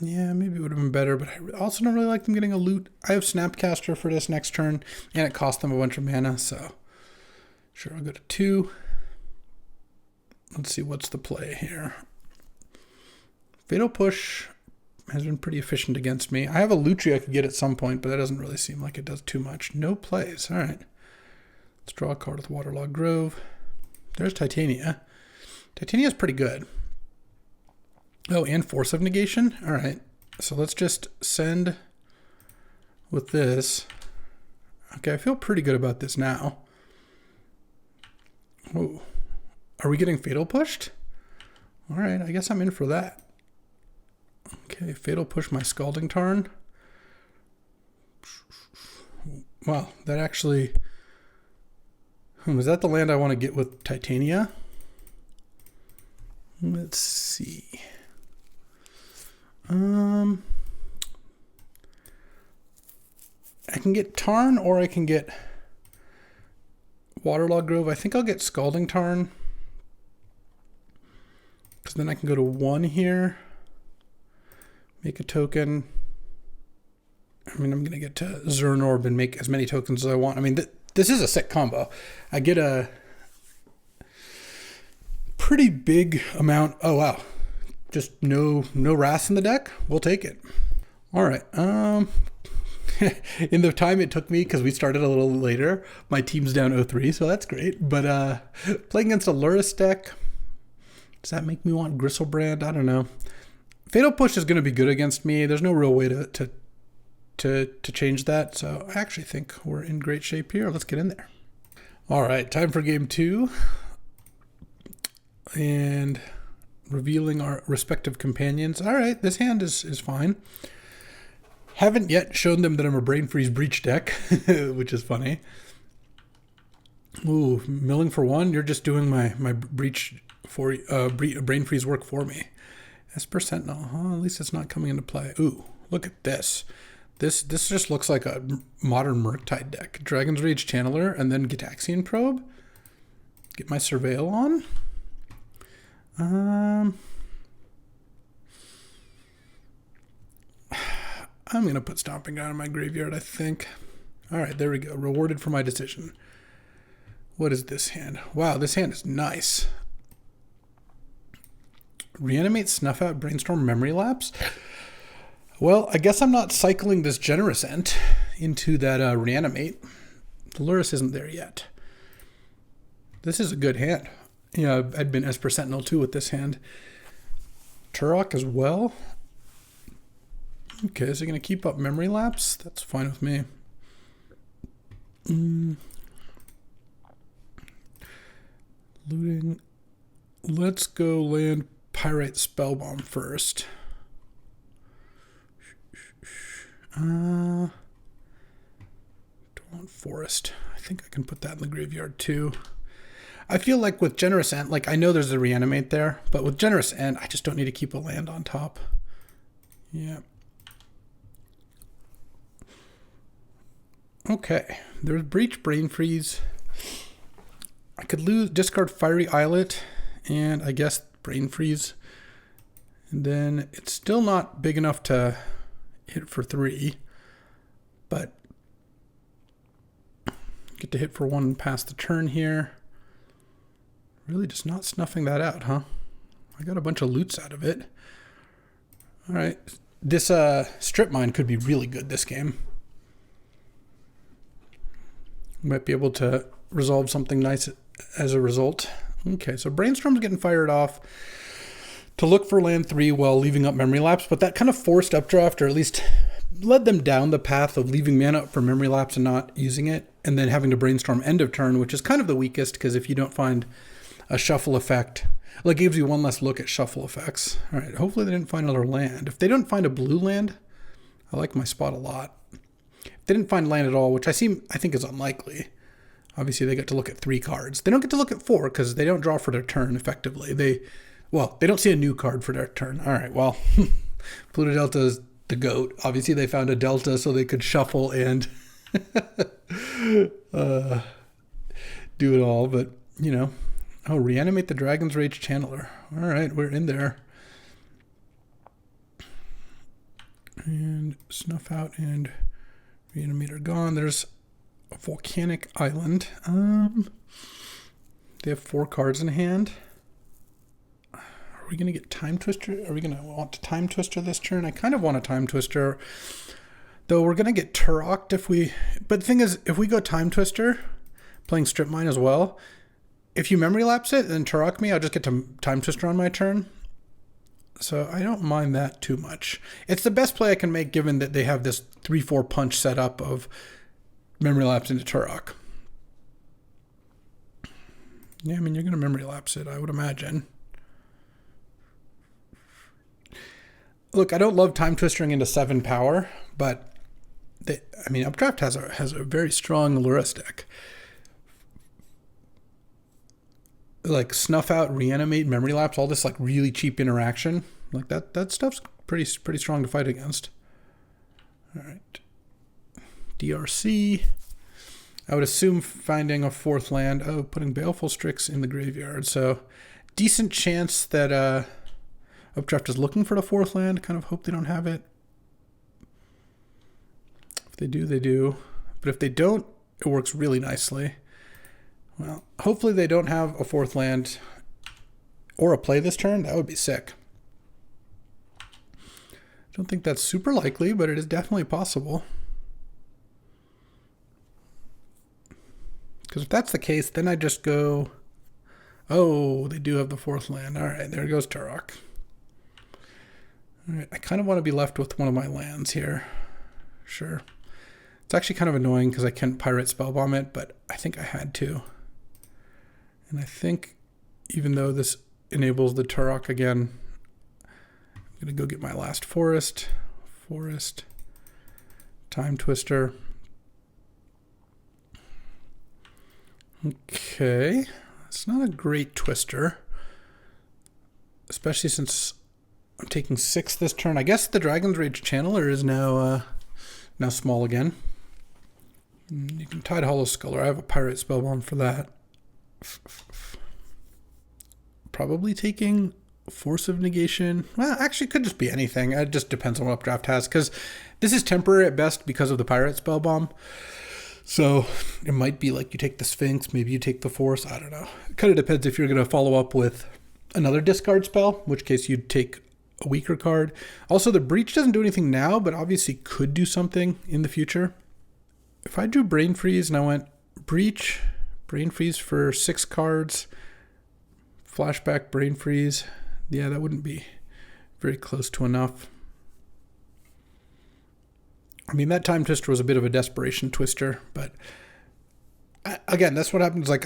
Yeah, maybe it would have been better, but I also don't really like them getting a loot. I have Snapcaster for this next turn, and it cost them a bunch of mana, so sure, I'll go to 2. Let's see what's the play here. Fatal Push has been pretty efficient against me. I have a Lutri I could get at some point, but that doesn't really seem like it does too much. No plays. All right. Let's draw a card with Waterlogged Grove. There's Titania. Titania's pretty good. Oh, and Force of Negation? All right. So let's just send with this. Okay, I feel pretty good about this now. Oh, are we getting Fatal Pushed? All right, I guess I'm in for that. Okay, Fatal Push my Scalding Tarn. Wow, that actually... is that the land I want to get with Titania? Let's see. I can get Tarn or I can get Waterlogged Grove. I think I'll get Scalding Tarn, because then I can go to 1 here. Make a token. I mean, I'm going to get to Zernorb and make as many tokens as I want. I mean, this is a sick combo. I get a pretty big amount. Oh, wow. Just no Wrath in the deck. We'll take it. All right. In the time it took me, because we started a little later, my team's down 0-3, so that's great. But playing against a Lurrus deck, does that make me want Gristlebrand? I don't know. Fatal Push is going to be good against me. There's no real way to change that. So I actually think we're in great shape here. Let's get in there. All right, time for game 2. And revealing our respective companions. All right, this hand is fine. Haven't yet shown them that I'm a Brain Freeze Breach deck, which is funny. Ooh, milling for 1. You're just doing my breach for Brain Freeze work for me. Esper Sentinel. Huh? At least it's not coming into play. Ooh, look at this. This just looks like a modern Murktide deck. Dragon's Rage Channeler and then Gitaxian Probe. Get my Surveil on. I'm going to put Stomping Ground in my graveyard, I think. All right, there we go. Rewarded for my decision. What is this hand? Wow, this hand is nice. Reanimate, Snuff Out, Brainstorm, Memory Lapse. Well, I guess I'm not cycling this Generous Ent into that Reanimate. The Lurrus isn't there yet. This is a good hand. Yeah, I'd been Esper Sentinel too with this hand. Turok as well. Okay, so you're going to keep up Memory Lapse? That's fine with me. Looting. Let's go land Pyrite Spellbomb first. Don't want Forest. I think I can put that in the graveyard too. I feel like with Generous Ent, like I know there's a Reanimate there, but with Generous Ent, I just don't need to keep a land on top. Yeah. Okay, there's Breach, Brain Freeze. I could discard Fiery Islet, and I guess Brain Freeze. And then it's still not big enough to hit for 3, but get to hit for 1 and pass the turn here. Really just not snuffing that out, huh? I got a bunch of loots out of it. All right, this Strip Mine could be really good this game. Might be able to resolve something nice as a result. Okay, so Brainstorm's getting fired off to look for land 3 while leaving up Memory Lapse, but that kind of forced Updraft, or at least led them down the path of leaving mana up for Memory Lapse and not using it, and then having to Brainstorm end of turn, which is kind of the weakest, because if you don't find a shuffle effect, well, it gives you one less look at shuffle effects. All right, hopefully they didn't find another land. If they don't find a blue land, I like my spot a lot. If they didn't find land at all, which I think is unlikely. Obviously, they get to look at 3 cards. They don't get to look at 4 because they don't draw for their turn effectively. They don't see a new card for their turn. All right, well, Pluto Delta is the GOAT. Obviously, they found a Delta so they could shuffle and do it all. But, Reanimate the Dragon's Rage Channeler. All right, we're in there. And Snuff Out and Reanimate are gone. There's a Volcanic Island. They have 4 cards in hand. Are we going to get Time Twister? Are we going to want to Time Twister this turn? I kind of want a Time Twister. Though we're going to get Turoked if we... But the thing is, if we go Time Twister, playing Strip Mine as well, if you Memory Lapse it and Turok me, I'll just get to Time Twister on my turn. So I don't mind that too much. It's the best play I can make given that they have this 3-4 punch setup of Memory Lapse into Turok. Yeah, I mean, you're going to Memory Lapse it, I would imagine. Look, I don't love Time Twistering into 7 power, but Updraft has a very strong Lurrus deck. Like Snuff Out, Reanimate, Memory Lapse, all this like really cheap interaction. Like that stuff's pretty strong to fight against. All right. DRC. I would assume finding a 4th land. Oh, putting Baleful Strix in the graveyard. So decent chance that Updraft is looking for the 4th land. Kind of hope they don't have it. If they do, they do. But if they don't, it works really nicely. Well, hopefully they don't have a 4th land or a play this turn. That would be sick. Don't think that's super likely, but it is definitely possible. Because if that's the case, then I just go, oh, they do have the 4th land. All right, there goes Turok. All right, I kind of want to be left with one of my lands here. Sure. It's actually kind of annoying because I can't Pirate Spellbomb it, but I think I had to. And I think even though this enables the Turok again, I'm going to go get my last Forest, Time Twister. Okay, it's not a great Twister, especially since I'm taking 6 this turn. I guess the Dragon's Rage Channeler is now small again. You can Tide Hollow Sculler. I have a Pirate Spellbomb for that. Probably taking Force of Negation. Well, actually, it could just be anything. It just depends on what Updraft has, because this is temporary at best because of the Pirate Spellbomb. So it might be like you take the Sphinx, maybe you take the Force. I don't know. It kind of depends if you're going to follow up with another discard spell, in which case you'd take a weaker card. Also, the Breach doesn't do anything now, but obviously could do something in the future. If I drew Brain Freeze and I went Breach, Brain Freeze for 6 cards, Flashback, Brain Freeze, yeah, that wouldn't be very close to enough. I mean, that Time Twister was a bit of a desperation twister, but again, that's what happens. Like,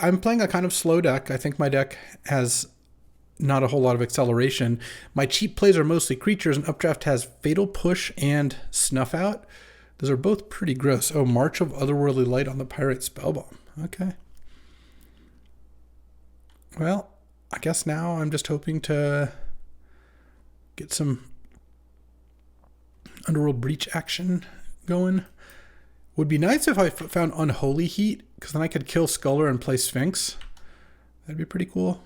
I'm playing a kind of slow deck. I think my deck has not a whole lot of acceleration. My cheap plays are mostly creatures, and Updraft has Fatal Push and Snuff Out. Those are both pretty gross. Oh, March of Otherworldly Light on the Pirate Spellbomb. Okay. Well, I guess now I'm just hoping to get some Underworld Breach action going. Would be nice if I found Unholy Heat, because then I could kill Sculler and play Sphinx. That'd be pretty cool.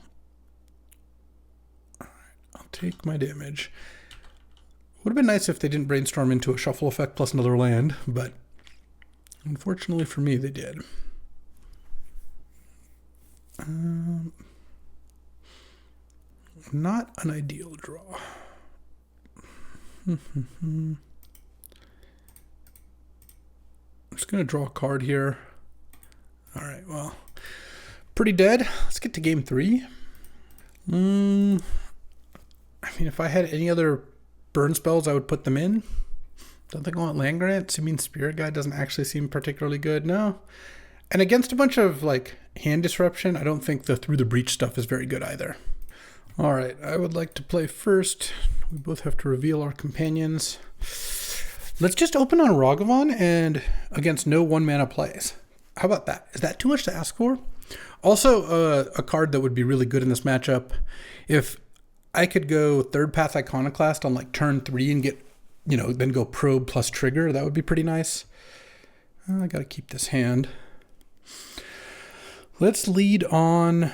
All right, I'll take my damage. Would have been nice if they didn't brainstorm into a shuffle effect plus another land, but unfortunately for me, they did. Not an ideal draw. I'm just going to draw a card here. All right, well, pretty dead. Let's get to game 3. I mean, if I had any other burn spells, I would put them in. Don't think I want Land Grants. I mean, Spirit Guide doesn't actually seem particularly good. No. And against a bunch of, like, hand disruption, I don't think the Through the Breach stuff is very good either. All right, I would like to play first. We both have to reveal our companions. Let's just open on Ragavan and against no 1-mana plays. How about that? Is that too much to ask for? Also, a card that would be really good in this matchup, if I could go Third Path Iconoclast on like turn 3 and get, then go Probe plus Trigger, that would be pretty nice. I gotta keep this hand. Let's lead on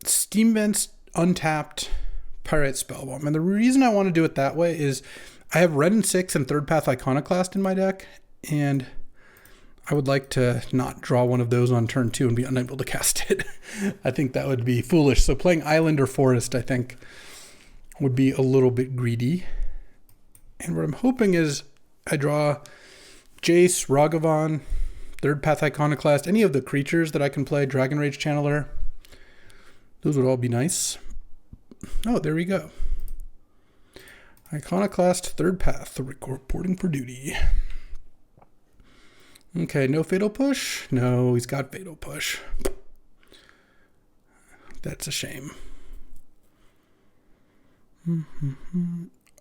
Steam Vent's untapped Pirate Spellbomb. And the reason I want to do it that way is I have Red and 6 and Third Path Iconoclast in my deck, and I would like to not draw one of those on turn 2 and be unable to cast it. I think that would be foolish. So playing Island or Forest, I think, would be a little bit greedy. And what I'm hoping is I draw Jace, Ragavan, Third Path Iconoclast, any of the creatures that I can play, Dragon Rage Channeler. Those would all be nice. Oh, there we go. Iconoclast, Third Path, reporting for duty. Okay, no Fatal Push? No, he's got Fatal Push. That's a shame.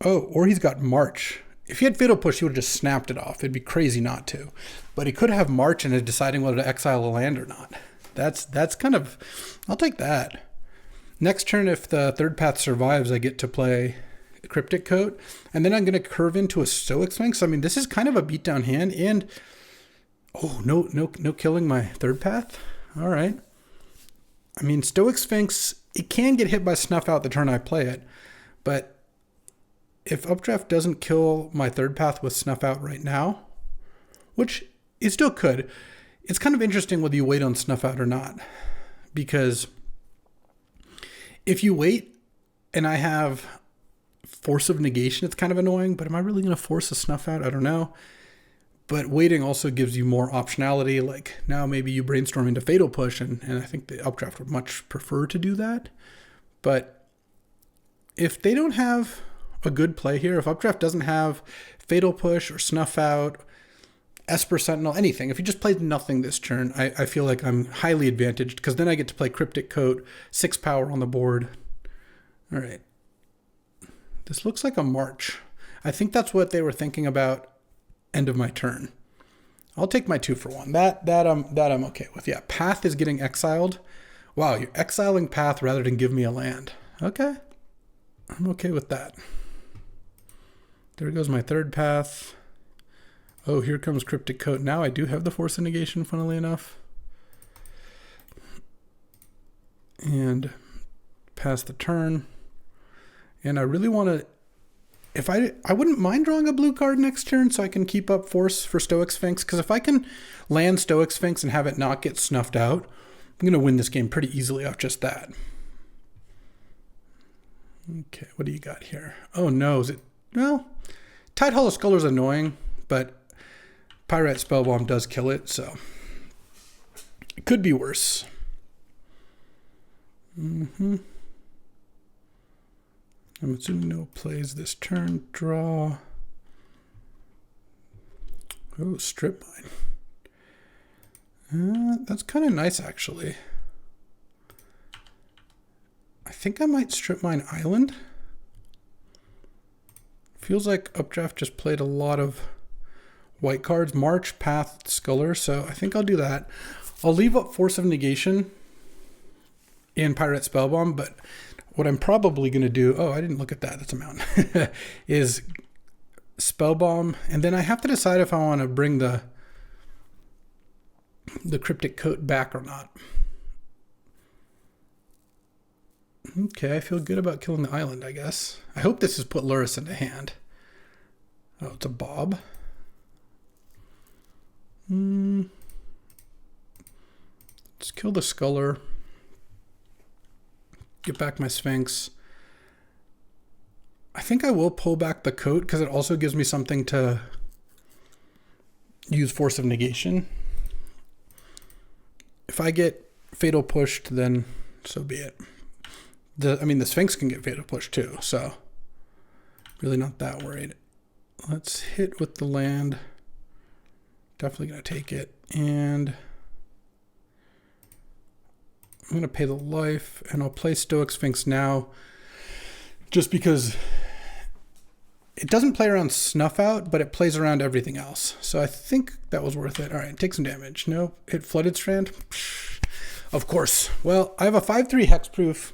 Oh, or he's got March. If he had Fatal Push, he would have just snapped it off. It'd be crazy not to. But he could have March and is deciding whether to exile a land or not. That's kind of... I'll take that. Next turn, if the Third Path survives, I get to play Cryptic Coat. And then I'm going to curve into a Stoic Sphinx. I mean, this is kind of a beatdown hand. And... Oh, no killing my Third Path? All right. I mean, Stoic Sphinx, it can get hit by Snuff Out the turn I play it. But if Updraft doesn't kill my Third Path with Snuff Out right now, which it still could, it's kind of interesting whether you wait on Snuff Out or not. Because if you wait and I have Force of Negation, it's kind of annoying, but am I really going to force a Snuff Out? I don't know. But waiting also gives you more optionality. Like now maybe you brainstorm into Fatal Push, and I think the Updraft would much prefer to do that. But if they don't have a good play here, if Updraft doesn't have Fatal Push or Snuff Out, Esper Sentinel, anything, if he just plays nothing this turn, I feel like I'm highly advantaged, because then I get to play Cryptic Coat, 6 power on the board. All right. This looks like a March. I think that's what they were thinking about end of my turn. I'll take my 2-for-1. That I'm okay with. Yeah, Path is getting exiled. Wow, you're exiling Path rather than give me a land. Okay. I'm okay with that. There goes my third path. Oh, here comes Cryptic Coat. Now I do have the Force of Negation, funnily enough. And pass the turn. And I really want to... I wouldn't mind drawing a blue card next turn so I can keep up Force for Stoic Sphinx. Because if I can land Stoic Sphinx and have it not get snuffed out, I'm going to win this game pretty easily off just that. Okay, what do you got here? Oh no, is it... Well, Tide Hollow Sculler is annoying, but Pyrite Spellbomb does kill it, so it could be worse. I'm assuming no plays this turn. Draw. Oh, Strip Mine. That's kind of nice, actually. I think I might Strip Mine Island. Feels like Updraft just played a lot of white cards. March, Path, Sculler, so I think I'll do that. I'll leave up Force of Negation in Pirate Spellbomb, but what I'm probably going to do... Oh, I didn't look at that. That's a mountain. is Spellbomb, and then I have to decide if I want to bring the Cryptic Coat back or not. Okay, I feel good about killing the island, I guess. I hope this has put Luris into hand. Oh, it's a Bob. Let's kill the Sculler. Get back my Sphinx. I think I will pull back the Coat because it also gives me something to use Force of Negation. If I get Fatal Pushed, then so be it. The Sphinx can get Fatal Pushed too, so really not that worried. Let's hit with the land. Definitely going to take it. And I'm going to pay the life, and I'll play Stoic Sphinx now just because it doesn't play around Snuff Out, but it plays around everything else. So I think that was worth it. All right, take some damage. No, hit Flooded Strand. Of course. Well, I have a 5/3 hexproof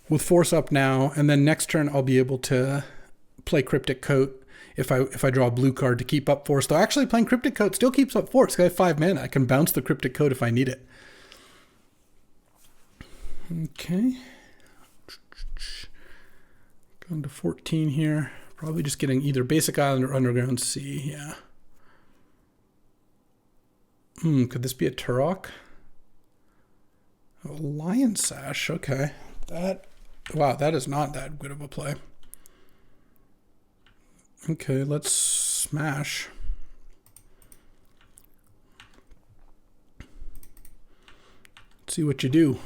with Force up now, and then next turn I'll be able to play Cryptic Coat if I draw a blue card to keep up Force. Though actually playing Cryptic Coat still keeps up Force because I have 5 mana. I can bounce the Cryptic Coat if I need it. Okay. Going to 14 here. Probably just getting either Basic Island or Underground Sea. Yeah. Could this be a Turok? Oh, Lion Sash. Okay. Wow, that is not that good of a play. Okay, let's smash. Let's see what you do.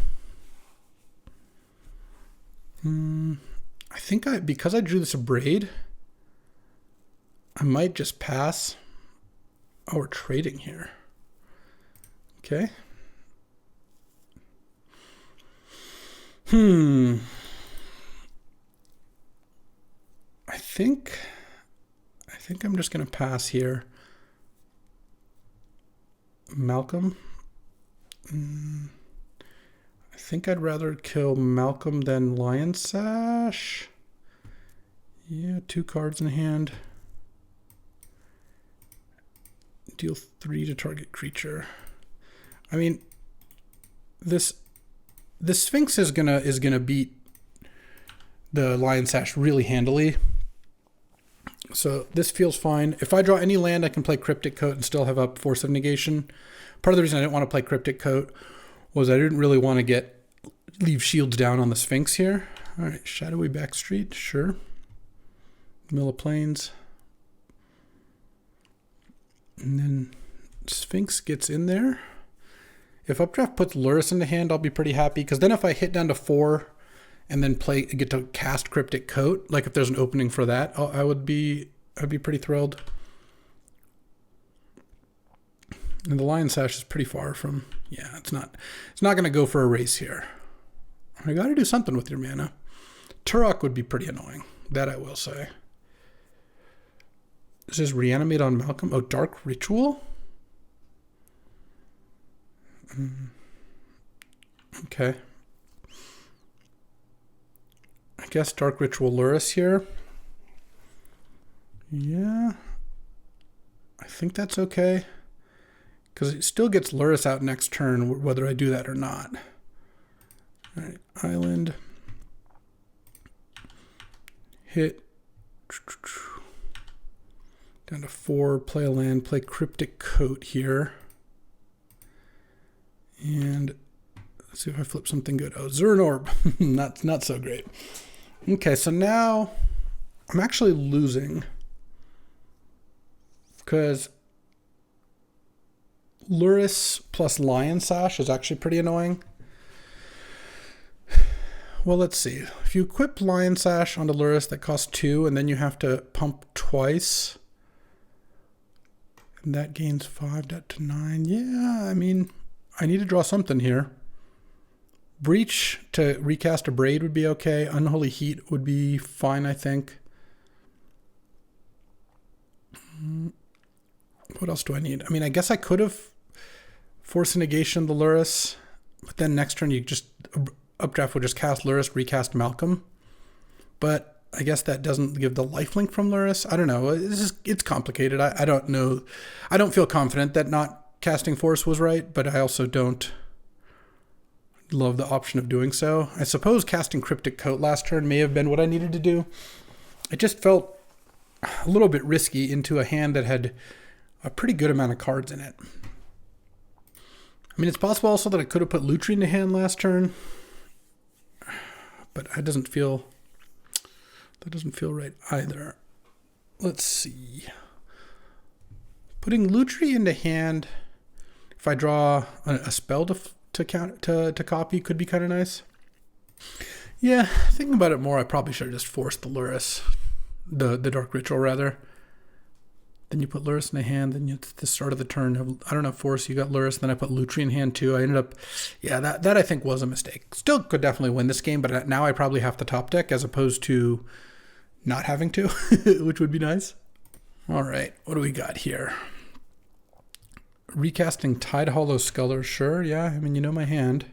I think because I drew this a braid, I might just pass. Oh, we're trading here. Okay. I think I'm just going to pass here. Malcolm. I think I'd rather kill Malcolm than Lion Sash. Yeah, 2 cards in hand. Deal 3 to target creature. I mean, the Sphinx is gonna beat the Lion Sash really handily. So this feels fine. If I draw any land, I can play Cryptic Coat and still have up Force of Negation. Part of the reason I didn't want to play Cryptic Coat was I didn't really want to leave shields down on the Sphinx here. All right, Shadowy Backstreet, sure. Mill of Plains. And then Sphinx gets in there. If Updraft puts Luris into hand, I'll be pretty happy, because then if I hit down to 4 and then get to cast Cryptic Coat, like if there's an opening for that, I'd be pretty thrilled. And the Lion Sash is pretty far from... Yeah, it's not going to go for a race here. I got to do something with your mana. Turok would be pretty annoying. That I will say. This is Reanimate on Malcolm. Oh, Dark Ritual? Okay. I guess Dark Ritual Luris here. Yeah, I think that's okay. Because it still gets Luris out next turn, whether I do that or not. All right, Island. Hit. Down to 4, play a land, play Cryptic Coat here. And let's see if I flip something good. Oh, Zurin Orb. not so great. Okay, so now I'm actually losing. Because Luris plus Lion Sash is actually pretty annoying. Well, let's see. If you equip Lion Sash onto Luris, that costs 2, and then you have to pump twice. And that gains 5 to 9. Yeah, I mean, I need to draw something here. Breach to recast a Braid would be okay. Unholy Heat would be fine, I think. What else do I need? I mean, I guess I could have Force Negation the Luris, but then next turn you just Updraft will just cast Luris, recast Malcolm. But I guess that doesn't give the lifelink from Luris. I don't know. It's complicated. I don't know. I don't feel confident that not casting Force was right, but I also don't love the option of doing so. I suppose casting Cryptic Coat last turn may have been what I needed to do. It just felt a little bit risky into a hand that had a pretty good amount of cards in it. I mean, it's possible also that I could have put Lutri in the hand last turn, but that doesn't feel right either. Let's see. Putting Lutri into hand, if I draw a spell to copy, could be kind of nice. Yeah, thinking about it more, I probably should have just forced the Luris, the Dark Ritual rather. Then you put Luris in the hand, then at the start of the turn, I don't have Force, you got Luris, then I put Lutri in hand too. I ended up, yeah, that I think was a mistake. Still could definitely win this game, but now I probably have to top deck as opposed to not having to, which would be nice. All right, what do we got here? Recasting Tide Hollow Sculler, sure, yeah, I mean, you know my hand.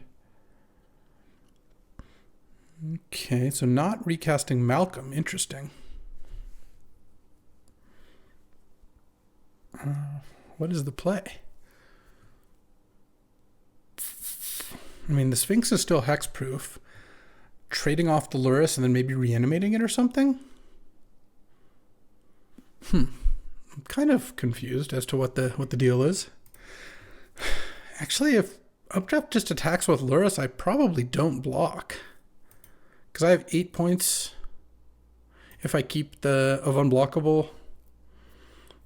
Okay, so not recasting Malcolm, interesting. What is the play? I mean, the Sphinx is still hexproof. Trading off the Luris and then maybe reanimating it or something? I'm kind of confused as to what the deal is. Actually, if Updraft just attacks with Luris, I probably don't block. Because I have 8 points if I keep of unblockable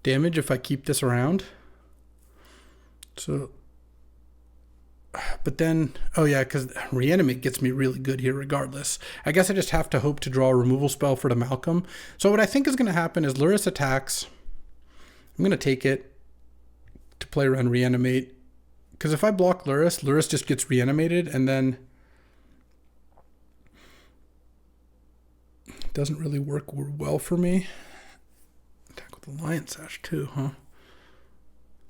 damage if I keep this around. So, but then, oh yeah, because Reanimate gets me really good here regardless. I guess I just have to hope to draw a removal spell for the Malcolm. So what I think is going to happen is Luris attacks. I'm going to take it to play around Reanimate. Because if I block Luris, Luris just gets reanimated and then it doesn't really work well for me. The Lion Sash too, huh?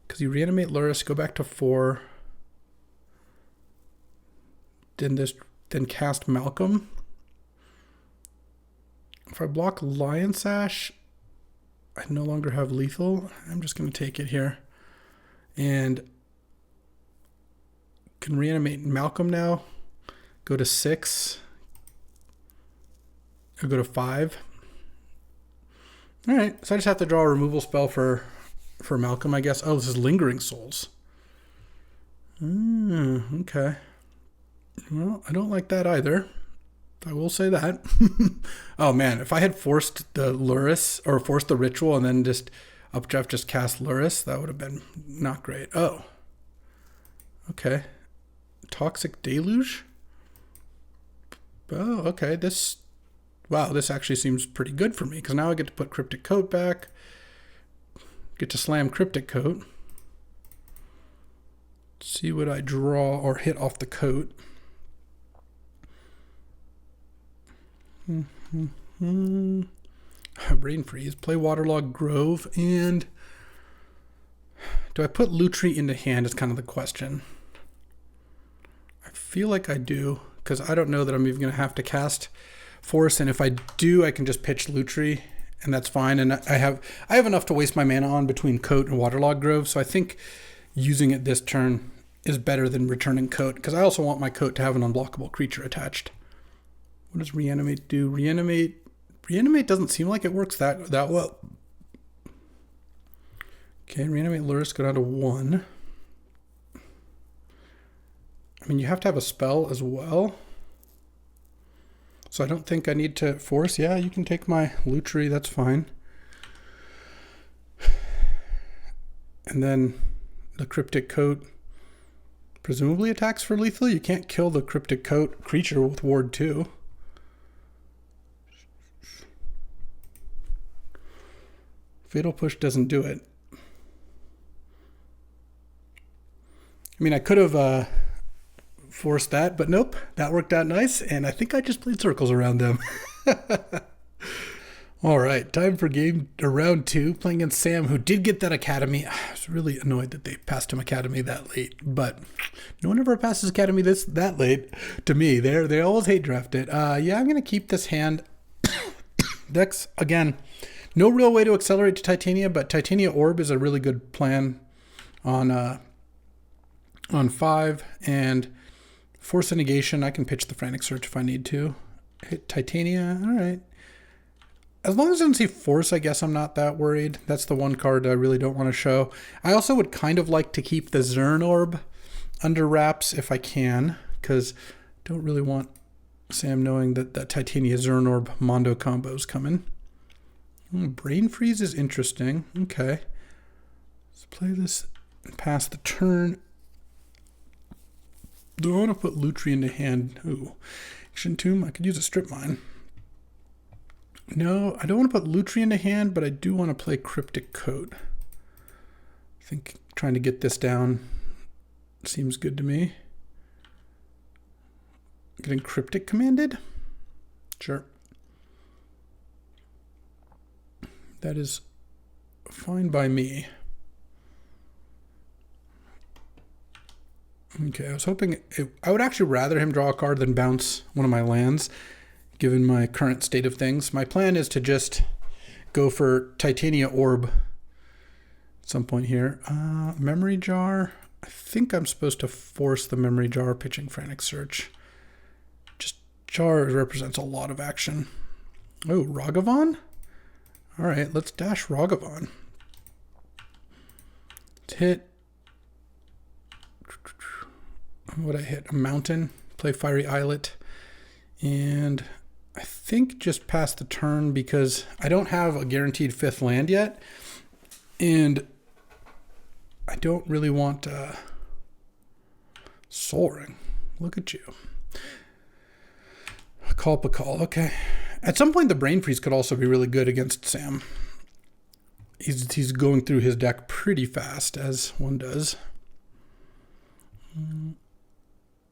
Because you reanimate Luris, go back to 4, then cast Malcolm. If I block Lion Sash, I no longer have lethal. I'm just going to take it here, and can reanimate Malcolm now. Go to 6. Or go to 5. All right, so I just have to draw a removal spell for Malcolm, I guess. Oh, this is Lingering Souls. Okay. Well, I don't like that either. I will say that. Oh, man, if I had forced the Luris, or forced the Ritual, and then just Updraft just cast Luris, that would have been not great. Oh. Okay. Toxic Deluge? Oh, okay, wow, this actually seems pretty good for me, because now I get to put Cryptic Coat back, get to slam Cryptic Coat, see what I draw or hit off the coat. Brain Freeze, play Waterlogged Grove, and do I put Lutri into hand is kind of the question. I feel like I do, because I don't know that I'm even going to have to cast force, and if I do, I can just pitch Lutri, and that's fine. And I have enough to waste my mana on between Coat and Waterlogged Grove, so I think using it this turn is better than returning Coat, because I also want my Coat to have an unblockable creature attached. What does Reanimate do? Reanimate doesn't seem like it works that well. Okay, Reanimate Lurrus, go down to 1. I mean, you have to have a spell as well. So I don't think I need to force. Yeah, you can take my Lutri, that's fine. And then the Cryptic Coat presumably attacks for lethal. You can't kill the Cryptic Coat creature with Ward 2. Fatal Push doesn't do it. I mean, I could have forced that, but nope, that worked out nice, and I think I just played circles around them. All right, time for round 2, playing against Sam, who did get that Academy. I was really annoyed that they passed him Academy that late, but no one ever passes Academy that late to me. They always hate draft it. Yeah, I'm going to keep this hand. Dex, again, no real way to accelerate to Titania, but Titania Orb is a really good plan on 5, and Force of Negation, I can pitch the Frantic Search if I need to. Hit Titania, all right. As long as I don't see Force, I guess I'm not that worried. That's the one card I really don't want to show. I also would kind of like to keep the Zern Orb under wraps if I can, because I don't really want Sam knowing that that Titania Zern Orb Mondo combo is coming. Brain Freeze is interesting. Okay. Let's play this and pass the turn. Do I want to put Lutri into hand? Ooh. Action Tomb, I could use a Strip Mine. No, I don't want to put Lutri into hand, but I do want to play Cryptic Coat. I think trying to get this down seems good to me. Getting Cryptic commanded? Sure. That is fine by me. Okay, I was hoping I would actually rather him draw a card than bounce one of my lands, given my current state of things. My plan is to just go for Titania Orb at some point here. Memory Jar. I think I'm supposed to force the Memory Jar, pitching Frantic Search. Just Jar represents a lot of action. Oh, Ragavan? All right, let's dash Ragavan. Let's hit. What would I hit? A Mountain, play Fiery Islet, and I think just pass the turn because I don't have a guaranteed 5th land yet, and I don't really want Soul Ring. Look at you. Call. Okay. At some point, the Brain Freeze could also be really good against Sam. He's going through his deck pretty fast, as one does.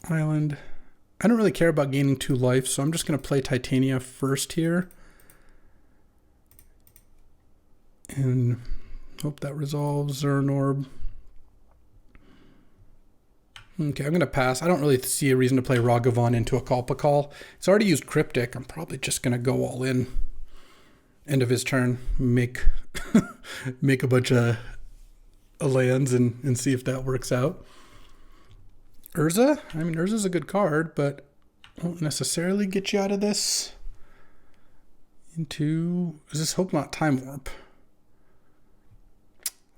Island. I don't really care about gaining 2 life, so I'm just going to play Titania first here. And hope that resolves. Zern Orb. Okay, I'm going to pass. I don't really see a reason to play Ragavan into a Call. It's already used Cryptic. I'm probably just going to go all in. End of his turn. Make a bunch of lands and see if that works out. Urza? I mean, Urza's a good card, but won't necessarily get you out of this. Into... Is this Hope Not Time Warp?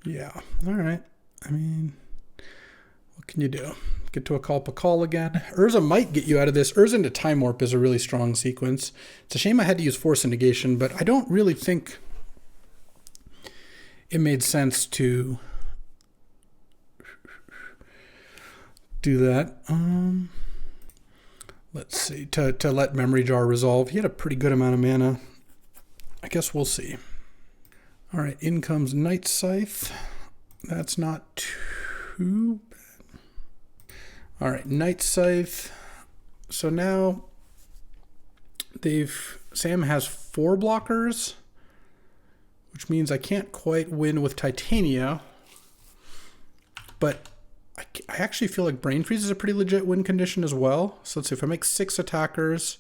Yeah. All right. I mean, what can you do? Get to a Call again. Urza might get you out of this. Urza into Time Warp is a really strong sequence. It's a shame I had to use Force of Negation, but I don't really think it made sense to do that. Let's see. To let Memory Jar resolve. He had a pretty good amount of mana. I guess we'll see. All right, in comes Night Scythe. That's not too bad. All right, Night Scythe. So now Sam has 4 blockers, which means I can't quite win with Titania, but I actually feel like Brain Freeze is a pretty legit win condition as well. So let's see, if I make 6 attackers,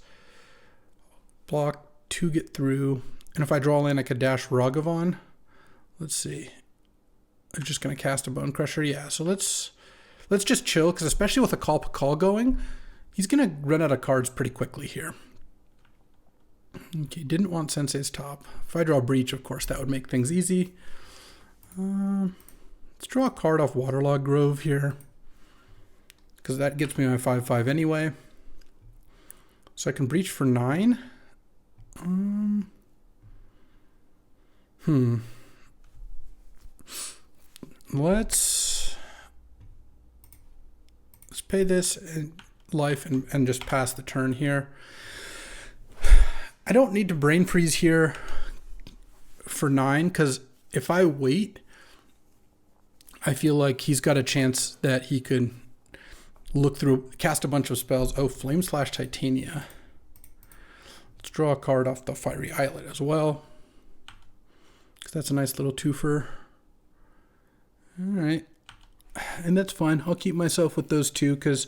block, 2 get through. And if I draw land, I could dash Ragavan. Let's see. I'm just going to cast a Bone Crusher. Yeah, so let's just chill, because especially with a call going, he's going to run out of cards pretty quickly here. Okay, didn't want Sensei's Top. If I draw Breach, of course, that would make things easy. Let's draw a card off Waterlogged Grove here, because that gets me my 5/5 anyway. So I can Breach for 9. Let's pay this in life and just pass the turn here. I don't need to Brain Freeze here for 9, because if I wait, I feel like he's got a chance that he could look through, cast a bunch of spells. Oh, Flame Slash Titania. Let's draw a card off the Fiery Islet as well, because that's a nice little twofer. All right. And that's fine. I'll keep myself with those two, because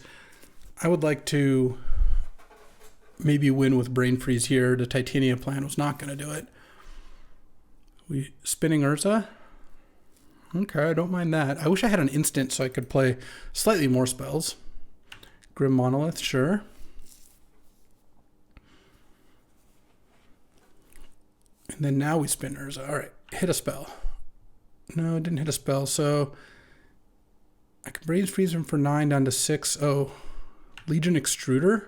I would like to maybe win with Brain Freeze here. The Titania plan was not going to do it. We spinning Urza. Okay, I don't mind that. I wish I had an instant so I could play slightly more spells. Grim Monolith, sure. And then now we spin Urza. All right, hit a spell. No, it didn't hit a spell, so I can Brain Freeze him for 9 down to 6. Oh, Legion Extruder.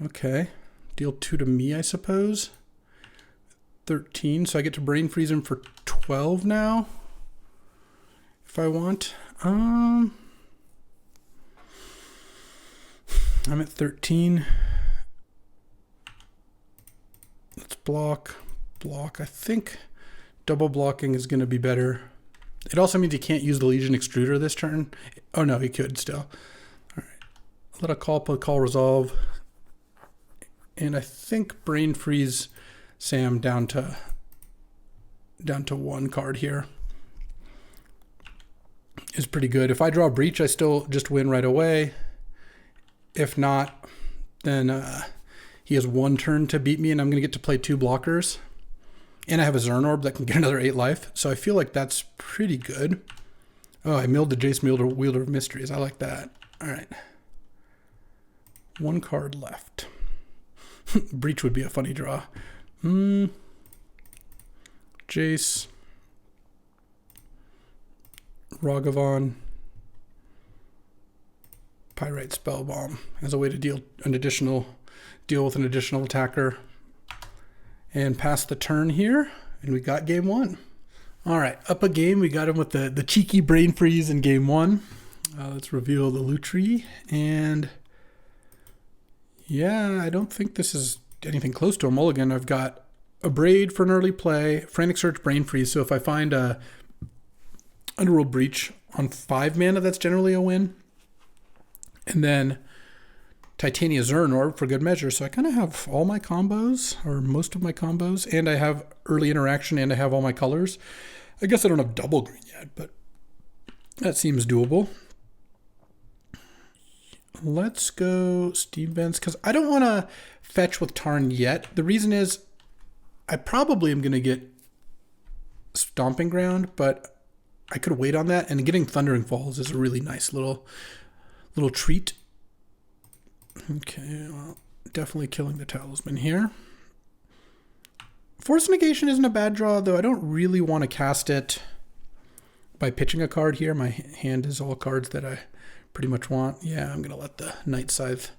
Okay, deal 2 to me, I suppose. 13, so I get to Brain Freeze him for 12 now, if I want. I'm at 13. Let's block. I think double blocking is going to be better. It also means he can't use the Legion Extruder this turn. Oh no, he could still. All right, let a call resolve. And I think Brain Freeze Sam down to 1 card here is pretty good. If I draw Breach, I still just win right away. If not, then he has 1 turn to beat me, and I'm going to get to play 2 blockers. And I have a Zern Orb that can get another 8 life, so I feel like that's pretty good. Oh, I milled the Jace Wielder of Mysteries. I like that. All right. 1 card left. Breach would be a funny draw. Jace. Ragavan. Pyrite Spellbomb as a way to deal with an additional attacker. And pass the turn here, and we got game 1. All right, up a game. We got him with the cheeky Brain Freeze in game 1. Let's reveal the loot tree, and yeah, I don't think this is anything close to a mulligan. I've got a Braid for an early play, Frantic Search, Brain Freeze. So if I find a Underworld Breach on 5 mana, that's generally a win. And then Titania Zern Orb for good measure. So I kind of have all my combos, or most of my combos, and I have early interaction, and I have all my colors. I guess I don't have double green yet, but that seems doable. Let's go Steam Vents, because I don't want to fetch with Tarn yet. The reason is I probably am going to get Stomping Ground, but I could wait on that, and getting Thundering Falls is a really nice little treat. Okay, well, definitely killing the Talisman here. Force Negation isn't a bad draw, though I don't really want to cast it by pitching a card here. My hand is all cards that I pretty much want. Yeah, I'm going to let the Night Scythe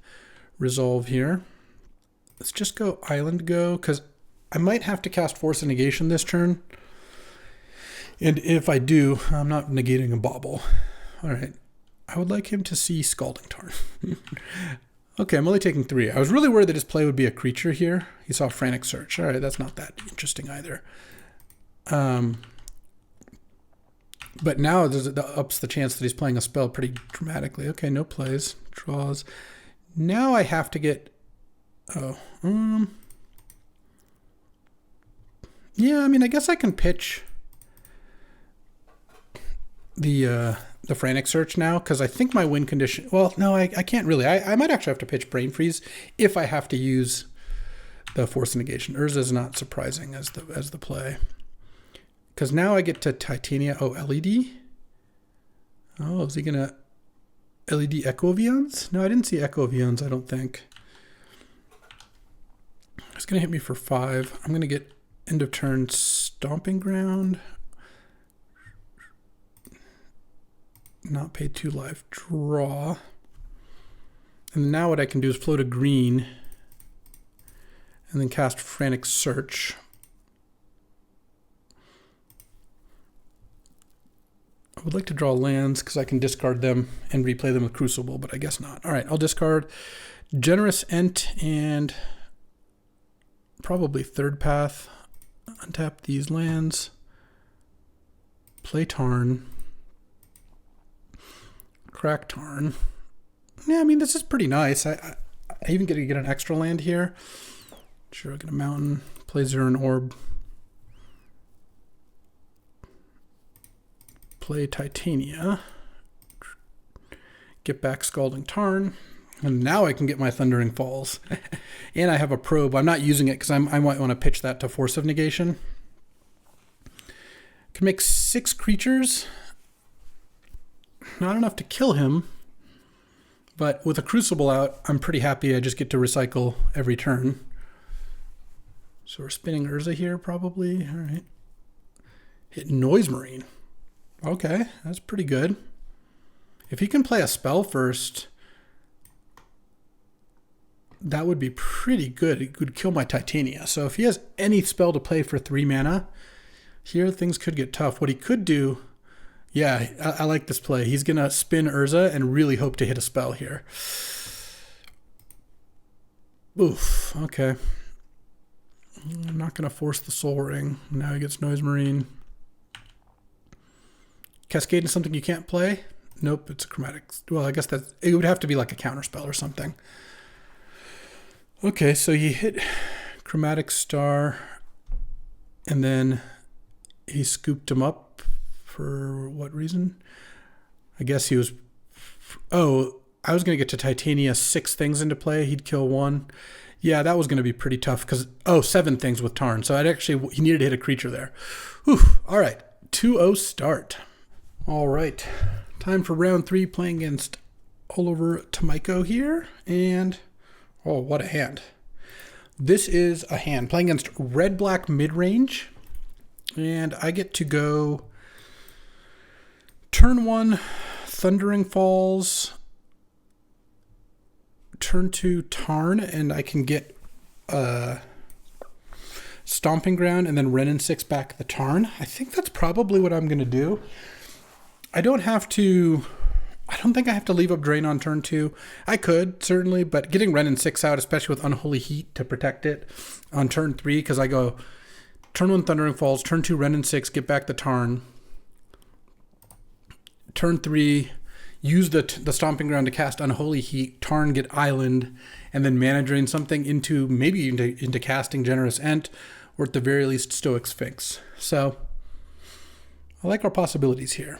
resolve here. Let's just go Island Go, because I might have to cast Force Negation this turn. And if I do, I'm not negating a Bauble. All right. I would like him to see Scalding Tarn. Okay, I'm only taking 3. I was really worried that his play would be a creature here. He saw Frantic Search. All right, that's not that interesting either. But now it ups the chance that he's playing a spell pretty dramatically. Okay, no plays. Draws. Now I have to get... Oh. Yeah, I mean, I guess I can pitch the Frantic Search now, because I think my win condition... Well, no, I can't really. I might actually have to pitch Brain Freeze if I have to use the Force Negation. Urza is not surprising as the play. Because now I get to Titania. Oh, LED? Oh, is he going to LED Echo Vions? No, I didn't see Echo Vions, I don't think. It's going to hit me for 5. I'm going to get end of turn Stomping Ground. Not pay 2 life. Draw. And now what I can do is float a green and then cast Frantic Search. I would like to draw lands because I can discard them and replay them with Crucible, but I guess not. All right, I'll discard Generous Ent and probably Third Path. Untap these lands. Play Tarn. Crack Tarn. Yeah, I mean, this is pretty nice. I even get to get an extra land here. Sure, I'll get a mountain. Play Zuran Orb. Play Titania. Get back Scalding Tarn. And now I can get my Thundering Falls. And I have a probe. I'm not using it because I might want to pitch that to Force of Negation. Can make 6 creatures. Not enough to kill him. But with a Crucible out, I'm pretty happy I just get to recycle every turn. So we're spinning Urza here probably. All right. Hit Noise Marine. Okay, that's pretty good. If he can play a spell first, that would be pretty good. It could kill my Titania. So if he has any spell to play for 3 mana, here things could get tough. What he could do, yeah, I like this play. He's going to spin Urza and really hope to hit a spell here. Oof, okay. I'm not going to force the Soul Ring. Now he gets Noise Marine. Cascade is something you can't play? Nope, it's a chromatic. Well, I guess it would have to be like a counter spell or something. Okay, so he hit Chromatic Star, and then he scooped him up for what reason? I guess he was... Oh, I was going to get to Titania 6 things into play. He'd kill 1. Yeah, that was going to be pretty tough because... Oh, 7 things with Tarn. So he needed to hit a creature there. Whew. All right, 2-0 start. All right, time for round 3, playing against Oliver Tomiko here. And, oh, what a hand. This is a hand playing against red-black mid-range. And I get to go turn 1, Thundering Falls. Turn 2, Tarn, and I can get Stomping Ground and then Renin 6 back the Tarn. I think that's probably what I'm going to do. I don't think I have to leave up Drain on turn 2. I could, certainly, but getting Renin 6 out, especially with Unholy Heat to protect it on turn 3, because I go turn 1 Thundering Falls, turn 2 Renin 6, get back the Tarn. Turn 3, use the Stomping Ground to cast Unholy Heat, Tarn, get Island, and then mana drain something into casting Generous Ent, or at the very least Stoic Sphinx. So I like our possibilities here.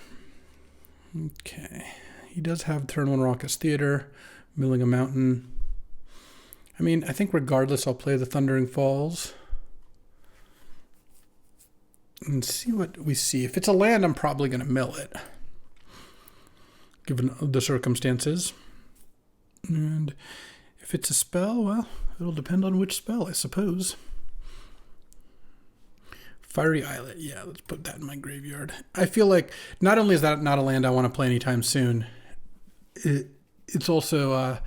Okay, he does have turn 1 Raucous Theater, milling a mountain. I mean, I think regardless, I'll play the Thundering Falls and see what we see. If it's a land, I'm probably going to mill it, given the circumstances. And if it's a spell, well, it'll depend on which spell, I suppose. Fiery Islet, yeah, let's put that in my graveyard. I feel like not only is that not a land I want to play anytime soon, it's also,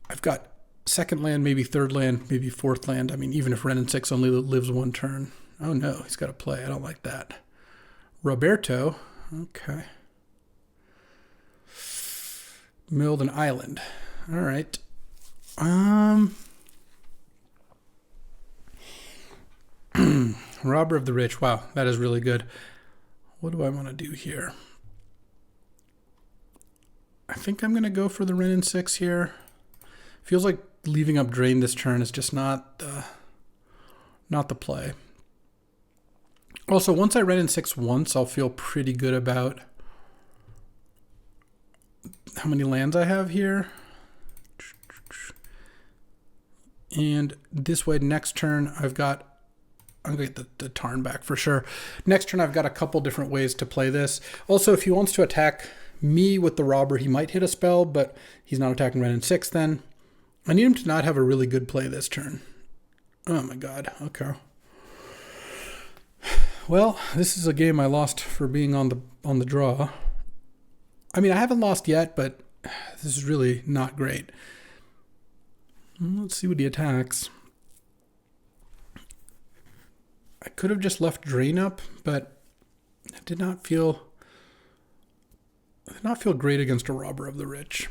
I've got second land, maybe third land, maybe fourth land. I mean, even if Renin 6 only lives 1 turn. Oh no, he's got to play. I don't like that. Roberto, okay. Milled an Island. All right. Robber of the Rich. Wow, that is really good. What do I want to do here? I think I'm going to go for the Renin 6 here. Feels like leaving up Drain this turn is just not the play. Also, once I Renin 6 once, I'll feel pretty good about how many lands I have here. And this way, next turn, I'm going to get the Tarn back for sure. Next turn, I've got a couple different ways to play this. Also, if he wants to attack me with the Robber, he might hit a spell, but he's not attacking Ren in 6 then. I need him to not have a really good play this turn. Oh my god, okay. Well, this is a game I lost for being on the draw. I mean, I haven't lost yet, but this is really not great. Let's see what he attacks. I could have just left Drain up, but I did not feel great against a Robber of the Rich.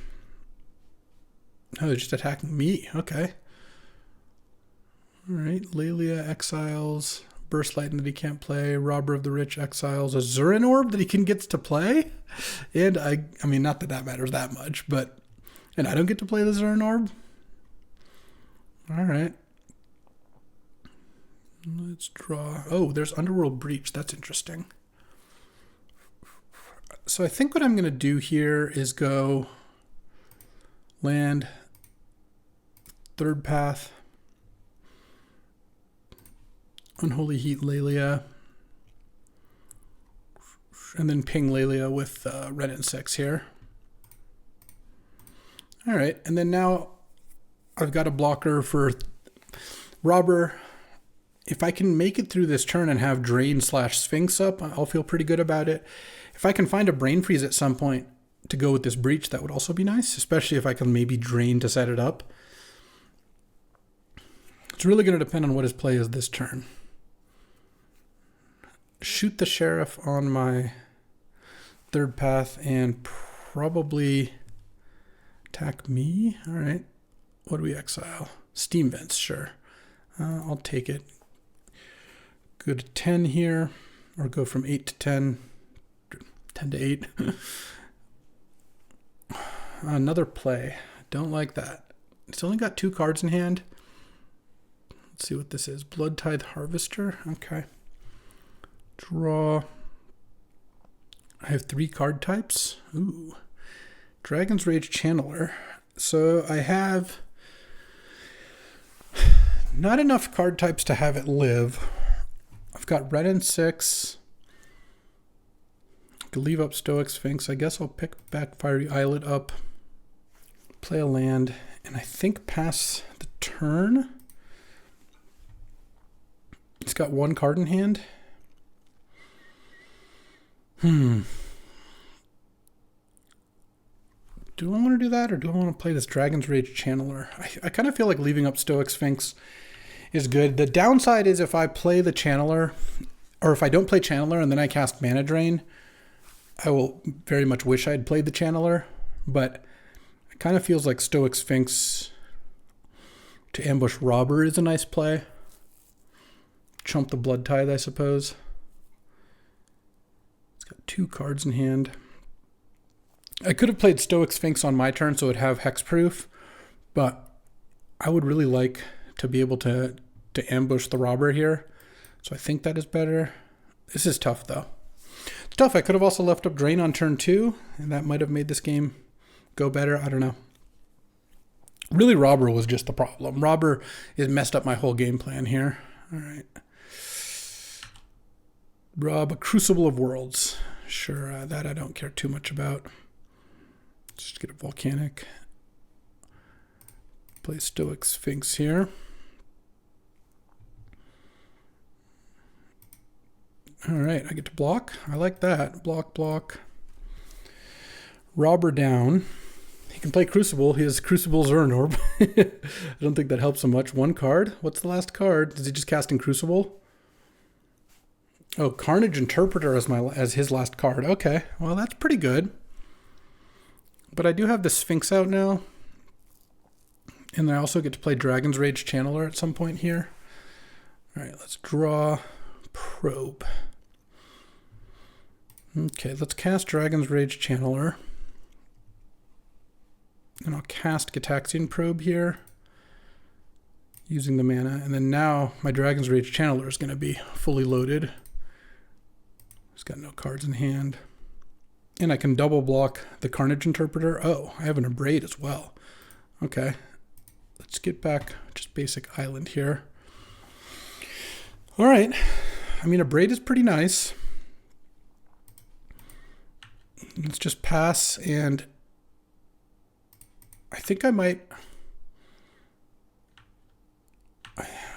Oh, they're just attacking me. Okay. All right. Lelia exiles. Burst Lightning that he can't play. Robber of the Rich exiles. A Zurin Orb that he gets to play. And I mean, not that that matters that much, but... And I don't get to play the Zurin Orb? All right. Let's draw. Oh, there's Underworld Breach. That's interesting. So I think what I'm going to do here is go land, third path, Unholy Heat Lelia, and then ping Lelia with Red and 6 here. All right, and then now I've got a blocker for Robber. If I can make it through this turn and have Drain / Sphinx up, I'll feel pretty good about it. If I can find a Brain Freeze at some point to go with this Breach, that would also be nice, especially if I can maybe Drain to set it up. It's really going to depend on what his play is this turn. Shoot the Sheriff on my third path and probably attack me. All right. What do we exile? Steam Vents, sure. I'll take it. Go to 10 here, or go from 8 to 10, 10 to 8. Another play. Don't like that. It's only got 2 cards in hand. Let's see what this is. Blood Tithe Harvester. Okay. Draw. I have 3 card types. Ooh. Dragon's Rage Channeler. So I have not enough card types to have it live. I've got Red and 6. I could leave up Stoic Sphinx. I guess I'll pick back Fiery Islet up. Play a land. And I think pass the turn. It's got 1 card in hand. Do I want to do that, or do I want to play this Dragon's Rage Channeler? I kind of feel like leaving up Stoic Sphinx is good. The downside is if I play the Channeler, or if I don't play Channeler and then I cast Mana Drain, I will very much wish I'd played the Channeler, but it kind of feels like Stoic Sphinx to ambush Robber is a nice play. Chump the Blood Tithe, I suppose. It's got 2 cards in hand. I could have played Stoic Sphinx on my turn so it would have hexproof, but I would really like to be able to ambush the Robber here. So I think that is better. This is tough though. It's tough. I could have also left up Drain on turn 2, and that might have made this game go better. I don't know. Really, Robber was just the problem. Robber has messed up my whole game plan here. All right. Rob, a Crucible of Worlds. Sure, that I don't care too much about. Just get a Volcanic. Play Stoic Sphinx here. All right, I get to block. I like that. Block, block. Robber down. He can play Crucible. He has Crucible Zurin Orb. I don't think that helps him much. 1 card. What's the last card? Is he just casting Crucible? Oh, Carnage Interpreter as his last card. Okay, well that's pretty good. But I do have the Sphinx out now. And I also get to play Dragon's Rage Channeler at some point here. All right, let's draw Probe. Okay, let's cast Dragon's Rage Channeler. And I'll cast Gitaxian Probe here using the mana. And then now my Dragon's Rage Channeler is going to be fully loaded. He's got no cards in hand. And I can double block the Carnage Interpreter. Oh, I have an Abrade as well. Okay. let's get back just basic island here. All right. I mean, a braid is pretty nice. Let's just pass, and I think I might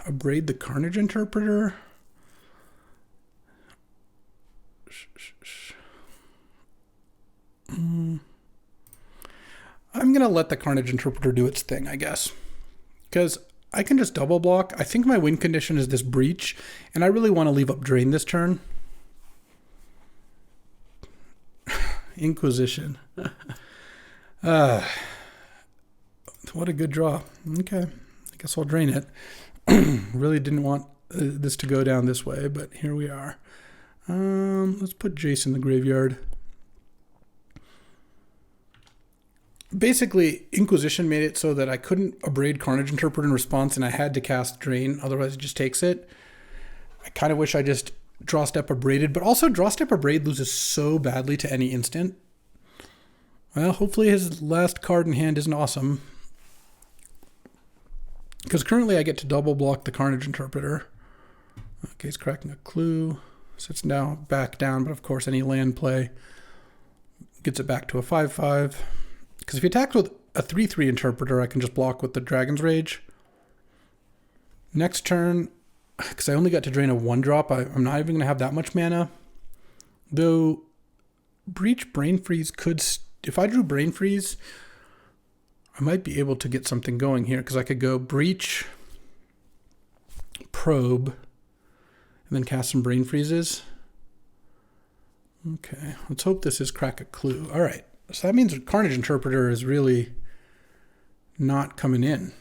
braid the Carnage Interpreter. I'm going to let the Carnage Interpreter do its thing, I guess. Because I can just double block. I think my win condition is this Breach, and I really want to leave up Drain this turn. Inquisition. What a good draw. Okay, I guess I'll drain it. Really didn't want this to go down this way, but here we are. Let's put Jace in the graveyard. Basically, Inquisition made it so that I couldn't abrade Carnage Interpreter in response, and I had to cast Drain, otherwise it just takes it. I kind of wish I just draw step abraded, but also draw step abrade loses so badly to any instant. Well, hopefully his last card in hand isn't awesome, because currently I get to double block the Carnage Interpreter. Okay, he's cracking a clue, so it's now back down, but of course any land play gets it back to a 5/5. Because if he attacks with a 3/3 Interpreter, I can just block with the Dragon's Rage. Next turn, because I only got to drain a 1-drop, I'm not even going to have that much mana. Though, Breach Brain Freeze could... if I drew Brain Freeze, I might be able to get something going here, because I could go Breach, Probe, and then cast some Brain Freezes. Okay, let's hope this is Crack a Clue. All right, so that means Carnage Interpreter is really not coming in,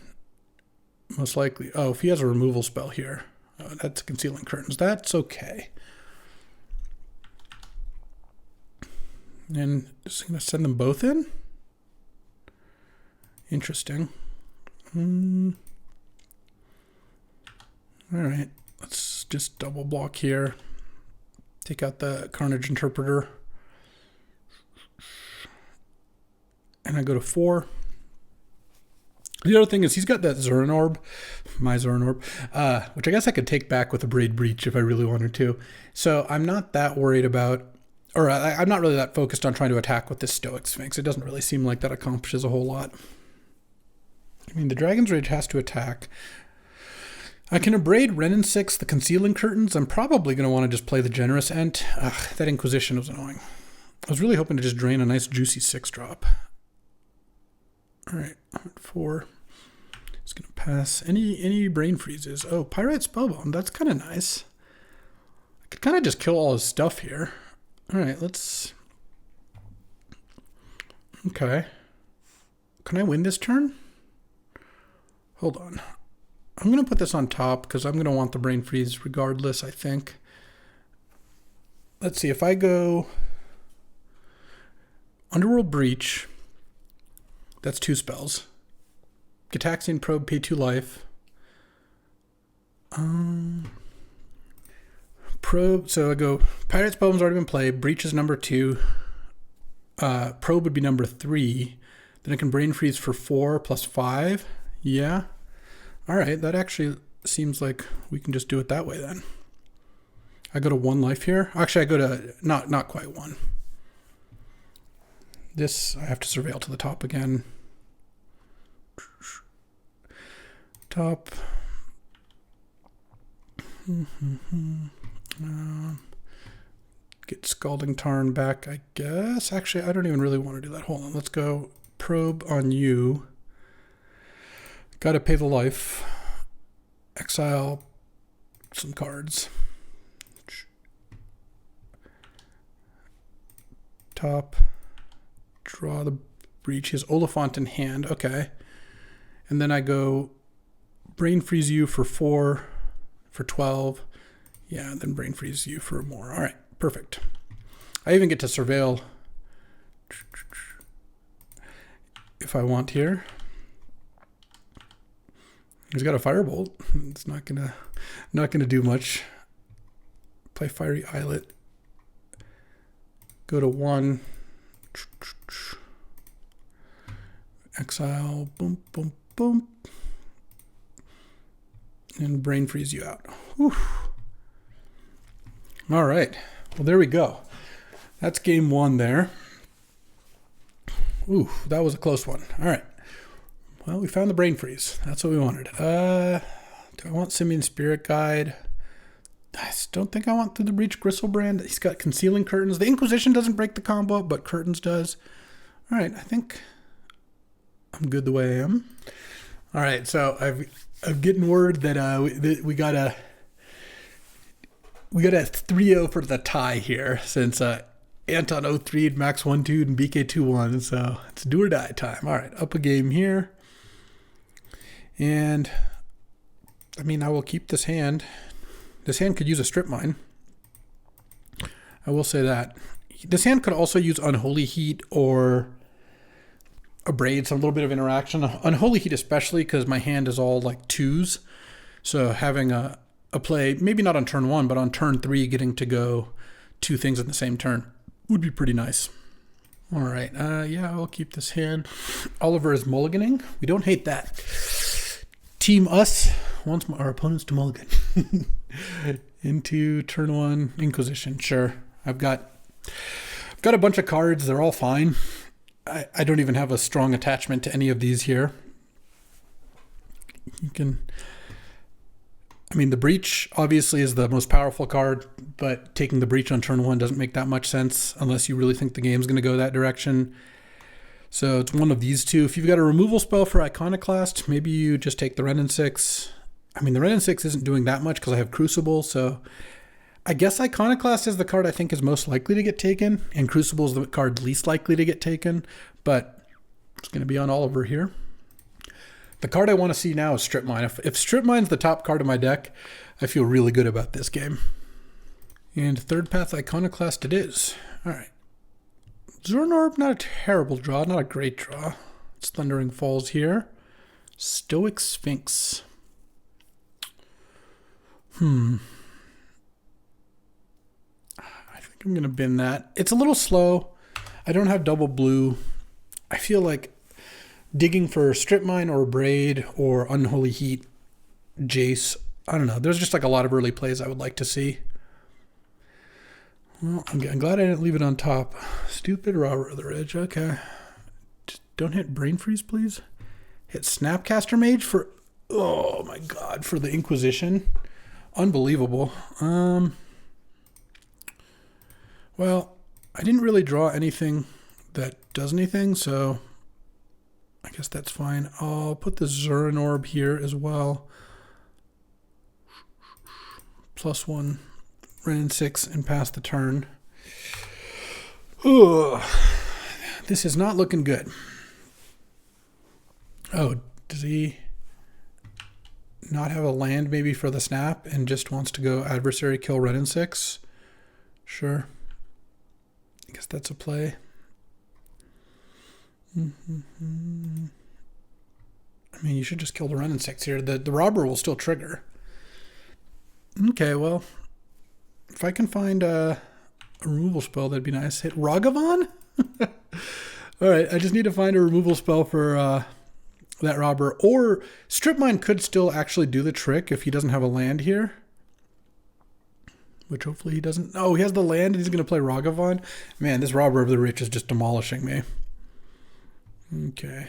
most likely. Oh, if he has a removal spell here, that's Concealing Curtains. That's okay. And just going to send them both in? Interesting. All right, let's just double block here. Take out the Carnage Interpreter. And I go to 4. The other thing is he's got that Zurin Orb, my Zurin Orb, which I guess I could take back with a Braid Breach if I really wanted to. So I'm not that worried about, or I'm not really that focused on trying to attack with this Stoic Sphinx. It doesn't really seem like that accomplishes a whole lot. I mean, the Dragon's Rage has to attack. I can abrade Renin 6, the Concealing Curtains. I'm probably going to want to just play the Generous Ent. That Inquisition was annoying. I was really hoping to just drain a nice juicy 6-drop. All right, 4. Just going to pass. Any Brain Freezes? Oh, Pyrite Spellbound. That's kind of nice. I could kind of just kill all his stuff here. All right, let's... Okay. Can I win this turn? Hold on. I'm going to put this on top because I'm going to want the Brain Freeze regardless, I think. Let's see. If I go Underworld Breach, that's 2 spells. Gitaxian Probe, pay 2 life. Probe, so I go Pirate Spellbound's already been played. Breach is number 2. Probe would be number 3. Then I can Brain Freeze for 4 plus 5. Yeah. All right, that actually seems like we can just do it that way then. I go to 1 life here. Actually, I go to not quite 1. This, I have to surveil to the top again. Top. Get Scalding Tarn back, I guess. Actually, I don't even really want to do that. Hold on, let's go Probe on you. Gotta pay the life. Exile some cards. Top. Draw the Breach. His Oliphant in hand. Okay. And then I go Brain Freeze you for 4, for 12. Yeah, and then Brain Freeze you for more. All right, perfect. I even get to surveil if I want here. He's got a Firebolt. It's not gonna do much. Play Fiery Islet. Go to 1. Exile. Boom, boom, boom. and brain freeze you out. Whew. All right. Well, there we go. That's game one there. Ooh, that was a close one. All right. Well, we found the brain freeze. That's what we wanted. Do I want Simian Spirit Guide? I don't think I want Through the Breach Gristlebrand. He's got Concealing Curtains. The Inquisition doesn't break the combo, but Curtains does. All right, I think I'm good the way I am. All right, so I'm getting word that we got a 3-0 for the tie here, since Anton 0-3'd, Max 1-2'd, and BK 2-1. So it's do or die time. All right, up a game here. And I mean, I will keep this hand. This hand could use a Strip Mine. I will say that. This hand could also use Unholy Heat or Abrade, some little bit of interaction. Unholy Heat especially, because my hand is all like 2s. So having a play, maybe not on turn 1, but on turn 3, getting to go 2 things in the same turn would be pretty nice. All right. Yeah, I'll keep this hand. Oliver is mulliganing. We don't hate that. Team Us wants our opponents to mulligan. Into turn 1 Inquisition. Sure. I've got a bunch of cards. They're all fine. I don't even have a strong attachment to any of these here. The Breach obviously is the most powerful card, but taking the Breach on turn 1 doesn't make that much sense unless you really think the game's going to go that direction. So it's one of these two. If you've got a removal spell for Iconoclast, maybe you just take the Renin 6. The Renin 6 isn't doing that much because I have Crucible, so I guess Iconoclast is the card I think is most likely to get taken, and Crucible is the card least likely to get taken, but it's going to be on Oliver here. The card I want to see now is Strip Mine. If Strip Mine's the top card of my deck, I feel really good about this game. And Third Path Iconoclast it is. All right. Zornorb, not a terrible draw, not a great draw. It's Thundering Falls here. Stoic Sphinx. I think I'm going to bin that. It's a little slow. I don't have double blue. I feel like digging for Strip Mine or Braid or Unholy Heat, Jace. I don't know. There's just like a lot of early plays I would like to see. Well, I'm glad I didn't leave it on top. Stupid Robber of the Ridge. Okay. Just don't hit Brain Freeze, please. Hit Snapcaster Mage for... Oh, my God. For the Inquisition. Unbelievable. Well, I didn't really draw anything that does anything, so I guess that's fine. I'll put the Zurin Orb here as well. +1. Renin 6 and pass the turn. Ugh. This is not looking good. Oh, does he not have a land maybe for the snap and just wants to go adversary kill Renin 6? Sure. I guess that's a play. You should just kill the Renin 6 here. The robber will still trigger. Okay, well, if I can find a removal spell, that'd be nice. Hit Ragavan? All right, I just need to find a removal spell for that robber. Or Strip Mine could still actually do the trick if he doesn't have a land here. Which hopefully he doesn't. Oh, he has the land and he's going to play Ragavan. Man, this Robber of the Rich is just demolishing me. Okay.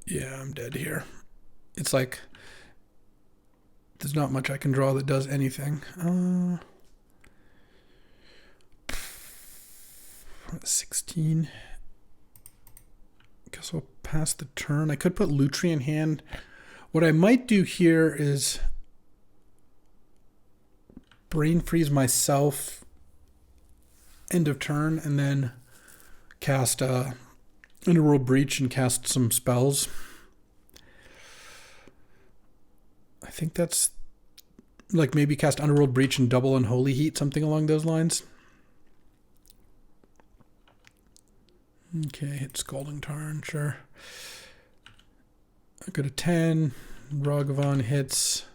Yeah, I'm dead here. It's like there's not much I can draw that does anything. 16. Guess I'll pass the turn. I could put Lutri in hand. What I might do here is Brain Freeze myself end of turn and then cast Underworld Breach and cast some spells. I think that's like maybe cast Underworld Breach and double Unholy Heat, something along those lines. Okay, hit Scalding Tarn, sure. I go to 10. Ragavan hits.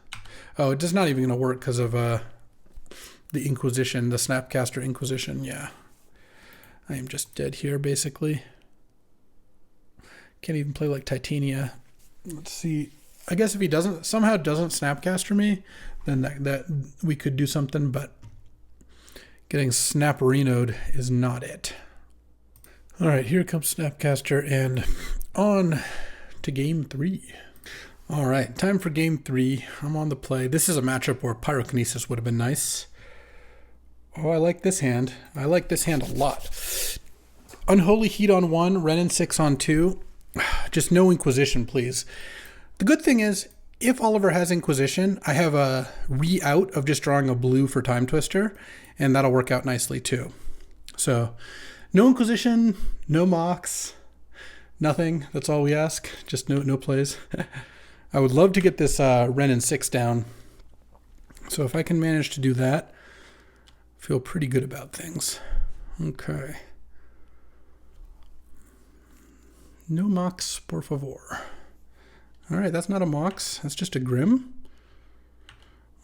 Oh, it is not even going to work because of the Inquisition, the Snapcaster Inquisition. Yeah. I am just dead here, basically. Can't even play like Titania. Let's see. I guess if he somehow doesn't Snapcaster me, then that we could do something, but getting Snapperino'd is not it. All right, here comes Snapcaster, and on to game 3. All right, time for game 3. I'm on the play. This is a matchup where Pyrokinesis would have been nice. Oh, I like this hand. I like this hand a lot. Unholy Heat on 1, Renin 6 on 2. Just no Inquisition, please. The good thing is, if Oliver has Inquisition, I have a re-out of just drawing a blue for Time Twister, and that'll work out nicely too. So, no Inquisition, no mocks, nothing. That's all we ask. Just no plays. I would love to get this Renin 6 down. So if I can manage to do that, I feel pretty good about things. Okay. No mocks, por favor. All right, that's not a mox. That's just a Grim.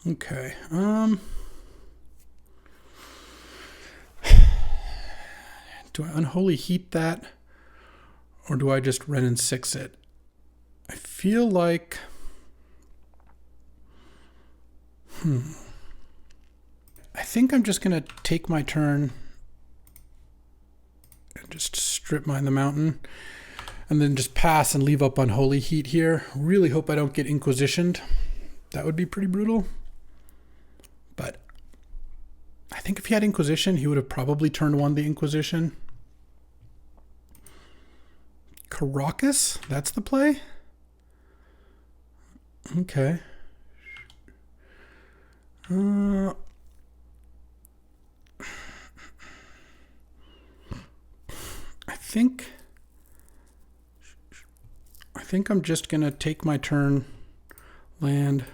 Okay. Do I Unholy Heat that? Or do I just Renin 6 it? I feel like... I think I'm just going to take my turn and just strip mine the mountain. And then just pass and leave up Unholy Heat here. Really hope I don't get Inquisitioned. That would be pretty brutal. But I think if he had Inquisition, he would have probably turned 1 the Inquisition. Caracas? That's the play? Okay. I think I'm just going to take my turn, land,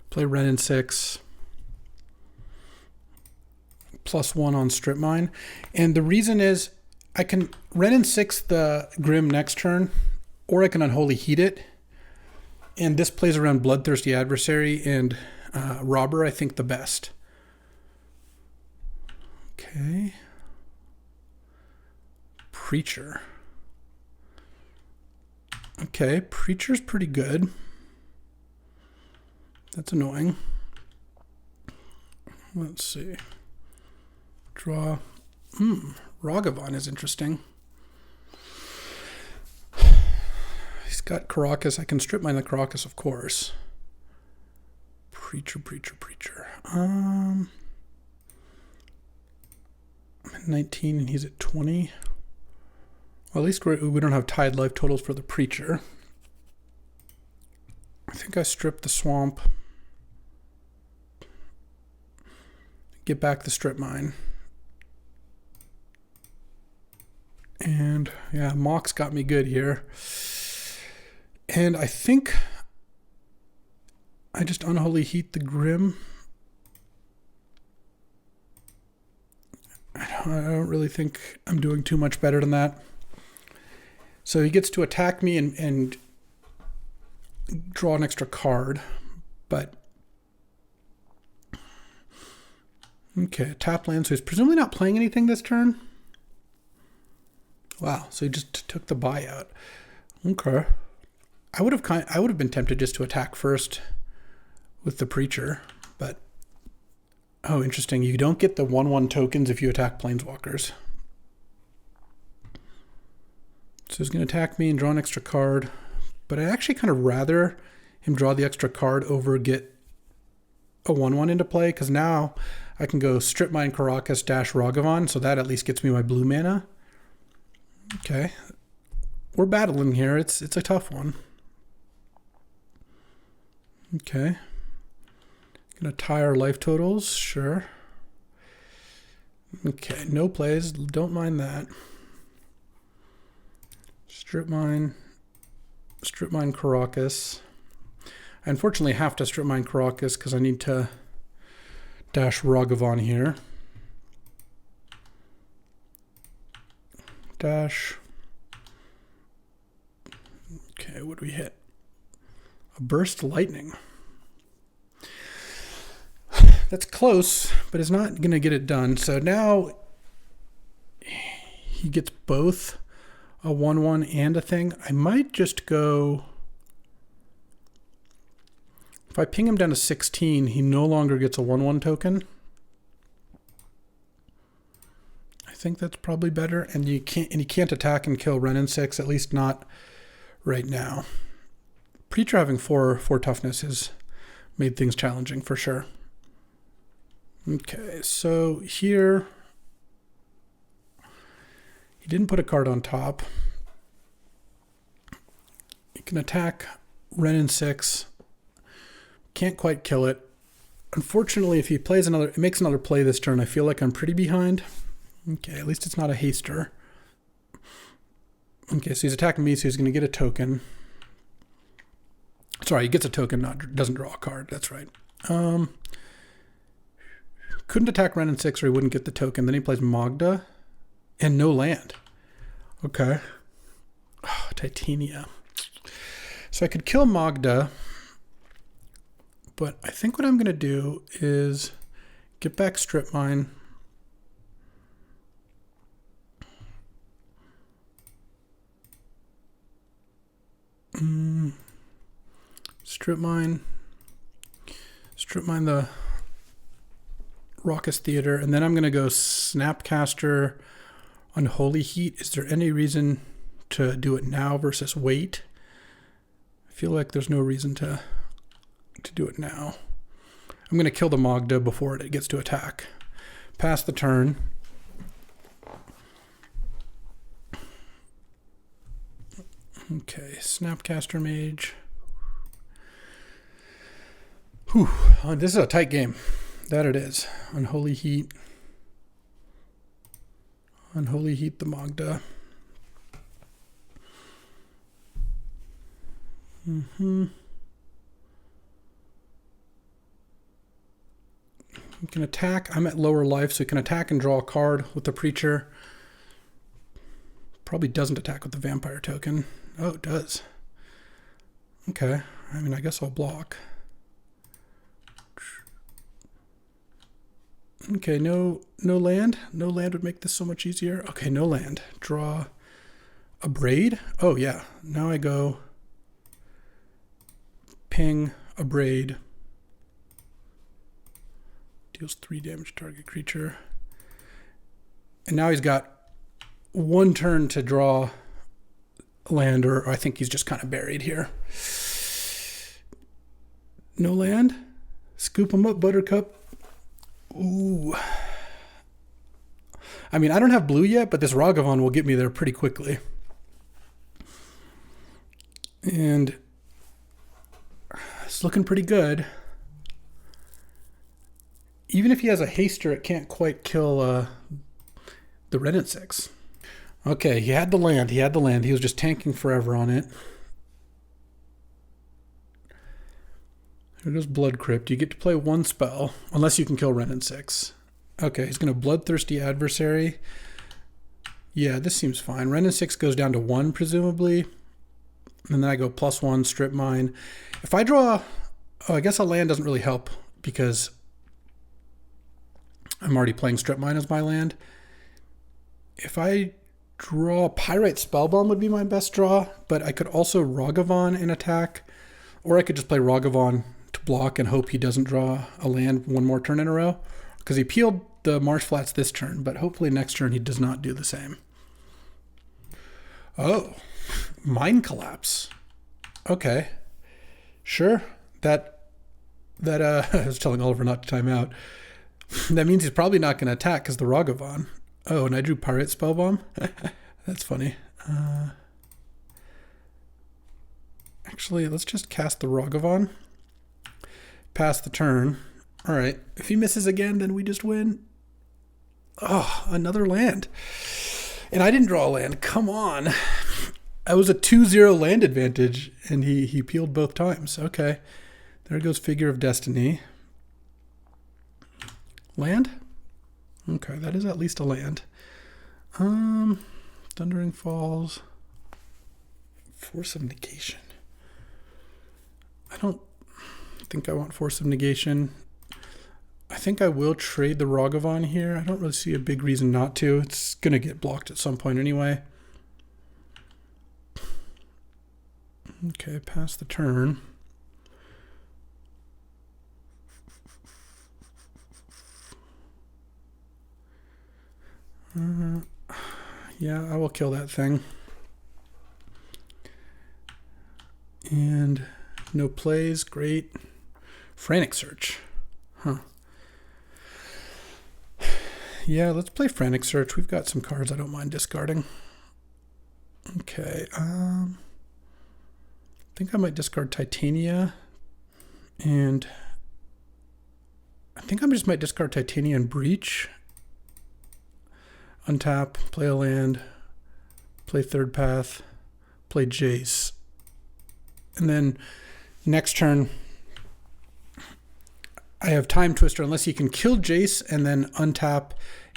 play Renin 6, +1 on strip mine. And the reason is I can Renin 6 the Grim next turn, or I can Unholy Heat it. And this plays around Bloodthirsty Adversary and Robber, I think, the best. Okay. Preacher. Okay, Preacher's pretty good. That's annoying. Let's see. Draw. Ragavan is interesting. He's got Caracas. I can strip mine the Caracas, of course. Preacher. I'm at 19 and he's at 20. Well, at least we don't have tied life totals for the Preacher. I think I strip the Swamp. Get back the strip mine. And yeah, Mox got me good here. And I think I just Unholy Heat the Grim. I don't really think I'm doing too much better than that. So he gets to attack me and draw an extra card. But okay, tap land. So he's presumably not playing anything this turn. Wow, so he just took the buyout. Okay. I would have been tempted just to attack first with the Preacher, but oh, interesting. You don't get the 1/1 tokens if you attack Planeswalkers. So he's going to attack me and draw an extra card, but I actually kind of rather him draw the extra card over get a 1/1 into play, because now I can go strip mine Caracas dash Ragavan, so that at least gets me my blue mana. Okay. We're battling here. It's a tough one. Okay. Gonna tie our life totals, sure. Okay, no plays, don't mind that. Strip mine Caracas. I unfortunately have to strip mine Caracas because I need to dash Ragavan here. Dash. Okay, what do we hit? A Burst Lightning. That's close, but it's not going to get it done. So now he gets both a 1/1 and a thing. I might just go If I ping him down to 16, he no longer gets a 1/1 token. I think that's probably better. And you can't attack and kill Ren and 6, at least not right now. Preacher having 4 toughness has made things challenging for sure. Okay, so here he didn't put a card on top. He can attack Ren and 6. Can't quite kill it. Unfortunately, if he plays makes another play this turn, I feel like I'm pretty behind. Okay, at least it's not a haster. Okay, so he's attacking me, so he's going to get a token. Sorry, he gets a token, doesn't draw a card. That's right. Couldn't attack Ren and 6 or he wouldn't get the token. Then he plays Magda and no land. Okay. Oh, Titania. So I could kill Magda, but I think what I'm going to do is get back Strip Mine. Strip Mine the Raucous Theater, and then I'm going to go Snapcaster Unholy Heat. Is there any reason to do it now versus wait? I feel like there's no reason to do it now. I'm going to kill the Magda before it gets to attack. Pass the turn. Okay, Snapcaster Mage. Whew, this is a tight game. That it is. Unholy Heat. Unholy Heat the Magda. You can attack. I'm at lower life, so you can attack and draw a card with the Preacher. Probably doesn't attack with the Vampire token. Oh, it does. Okay. I mean, I guess I'll block. Okay, no land. No land would make this so much easier. Okay, no land. Draw a Braid. Oh, yeah. Now I go ping a Braid. Deals 3 damage to target creature. And now he's got 1 turn to draw land, or I think he's just kind of buried here. No land. Scoop him up, Buttercup. Ooh. I mean, I don't have blue yet, but this Ragavan will get me there pretty quickly. And it's looking pretty good. Even if he has a haster, it can't quite kill the Ren and 6. Okay, he had the land. He was just tanking forever on it. Here goes Blood Crypt. You get to play 1 spell, unless you can kill Ren and 6. Okay, he's going to Bloodthirsty Adversary. Yeah, this seems fine. Ren and 6 goes down to 1, presumably. And then I go +1, Strip Mine. If I draw... Oh, I guess a land doesn't really help, because I'm already playing Strip Mine as my land. If I draw Pyrite Spellbomb would be my best draw, but I could also Ragavan and attack, or I could just play Ragavan to block and hope he doesn't draw a land 1 more turn in a row, because he peeled the Marsh Flats this turn, but hopefully next turn he does not do the same. Oh, Mind Collapse. Okay, sure. That I was telling Oliver not to time out. That means he's probably not going to attack because the Ragavan. Oh, and I drew Pirate Spellbomb. That's funny. Actually, let's just cast the Ragavan. Pass the turn. All right. If he misses again, then we just win. Oh, another land. And I didn't draw a land. Come on. I was a 2-0 land advantage, and he peeled both times. Okay. There goes Figure of Destiny. Land? Okay, that is at least a land. Thundering Falls. Force of Negation. I don't think I want Force of Negation. I think I will trade the Ragavan here. I don't really see a big reason not to. It's going to get blocked at some point anyway. Okay, pass the turn. Yeah, I will kill that thing. And no plays, great. Frantic Search. Huh. Yeah, let's play Frantic Search. We've got some cards I don't mind discarding. Okay, I think I might discard Titania. And I think I just might discard Titania and Breach. Untap, play a land, play Third Path, play Jace. And then next turn, I have Time Twister. Unless he can kill Jace and then untap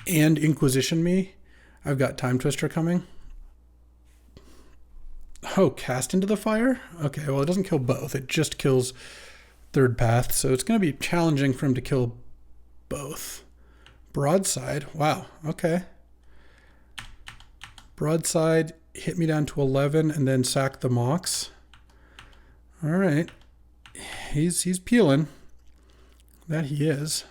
and Inquisition me, I've got Time Twister coming. Oh, Cast into the Fire? Okay, well, it doesn't kill both. It just kills Third Path. So it's going to be challenging for him to kill both. Broadside. Wow, okay. Broadside hit me down to 11 and then sack the Mox. All right. He's peeling. That he is.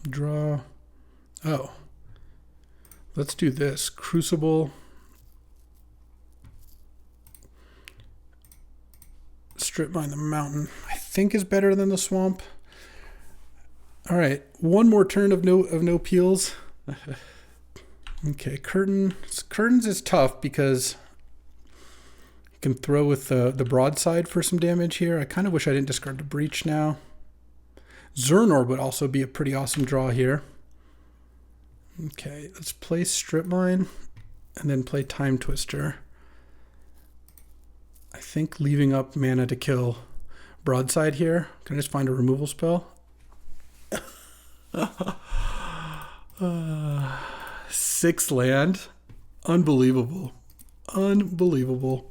Draw. Oh. Let's do this. Crucible. Strip Mine the Mountain. I think is better than the Swamp. All right. One more turn of no peels. Okay, Curtains is tough because you can throw with the Broadside for some damage here. I kind of wish I didn't discard the Breach now. Zernorb would also be a pretty awesome draw here. Okay, let's play Strip Mine and then play Time Twister. I think leaving up mana to kill Broadside here. Can I just find a removal spell? 6 land. Unbelievable. Unbelievable.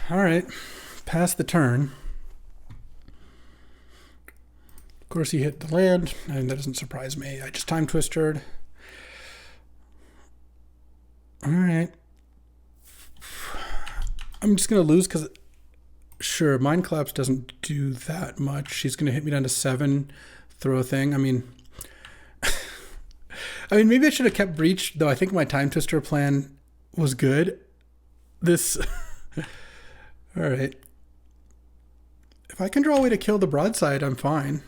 All right. Pass the turn. Of course, he hit the land, and that doesn't surprise me. I just Time Twistered. All right. I'm just going to lose because, sure, Mind Collapse doesn't do that much. She's going to hit me down to 7, throw a thing. I mean, maybe I should have kept Breach, though I think my Time Twister plan was good. This... All right. If I can draw a way to kill the Broadside, I'm fine.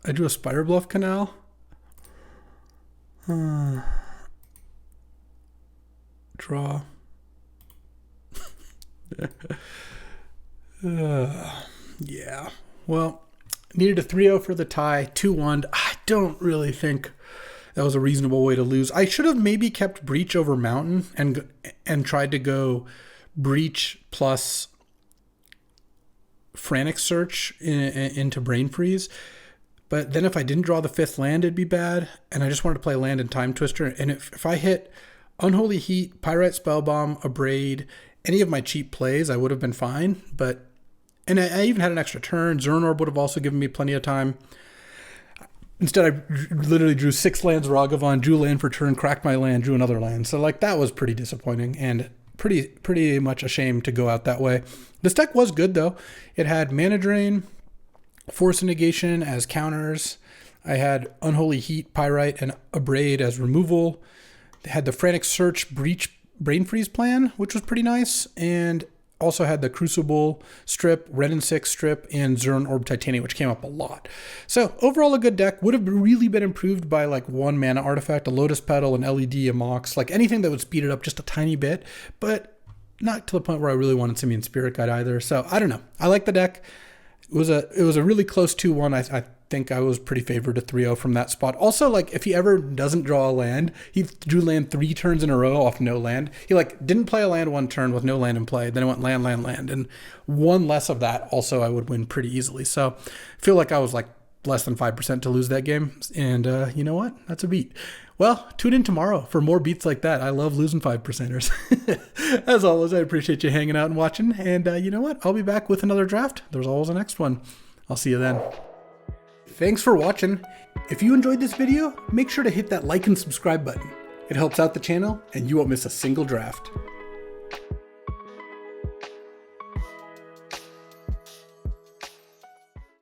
I drew a Spire Bluff Canal. Draw. Yeah. Well, needed a 3-0 for the tie, 2-1. I don't really think that was a reasonable way to lose. I should have maybe kept Breach over Mountain and tried to go Breach plus Frantic Search into Brain Freeze. But then if I didn't draw the 5th land, it'd be bad. And I just wanted to play land and Time Twister. And if I hit Unholy Heat, Pyrite Spellbomb, Abrade, any of my cheap plays, I would have been fine. And I even had an extra turn. Zernorb would have also given me plenty of time. Instead, I literally drew 6 lands, Ragavan, drew land for turn, cracked my land, drew another land. So that was pretty disappointing and pretty much a shame to go out that way. This deck was good, though. It had Mana Drain, Force Negation as counters. I had Unholy Heat, Pyrite, and Abrade as removal. They had the Frantic Search, Breach, Brain Freeze plan, which was pretty nice. And also had the Crucible strip, Red and 6 strip, and Zernorb Titania, which came up a lot. So overall, a good deck. Would have really been improved by 1 mana artifact, a Lotus Petal, an LED, a Mox, anything that would speed it up just a tiny bit, but not to the point where I really wanted Simian Spirit Guide either. So I don't know. I like the deck. It was a really close 2-1. I think I was pretty favored to 3-0 from that spot. Also, if he ever doesn't draw a land, he drew land 3 turns in a row off no land. He didn't play a land 1 turn with no land in play. Then it went land, and 1 less of that. Also, I would win pretty easily. So I feel like I was less than 5% to lose that game. And you know what? That's a beat. Well, tune in tomorrow for more beats like that. I love losing 5%ers. As always, I appreciate you hanging out and watching. And you know what? I'll be back with another draft. There's always a next one. I'll see you then. Thanks for watching. If you enjoyed this video, make sure to hit that like and subscribe button. It helps out the channel and you won't miss a single draft.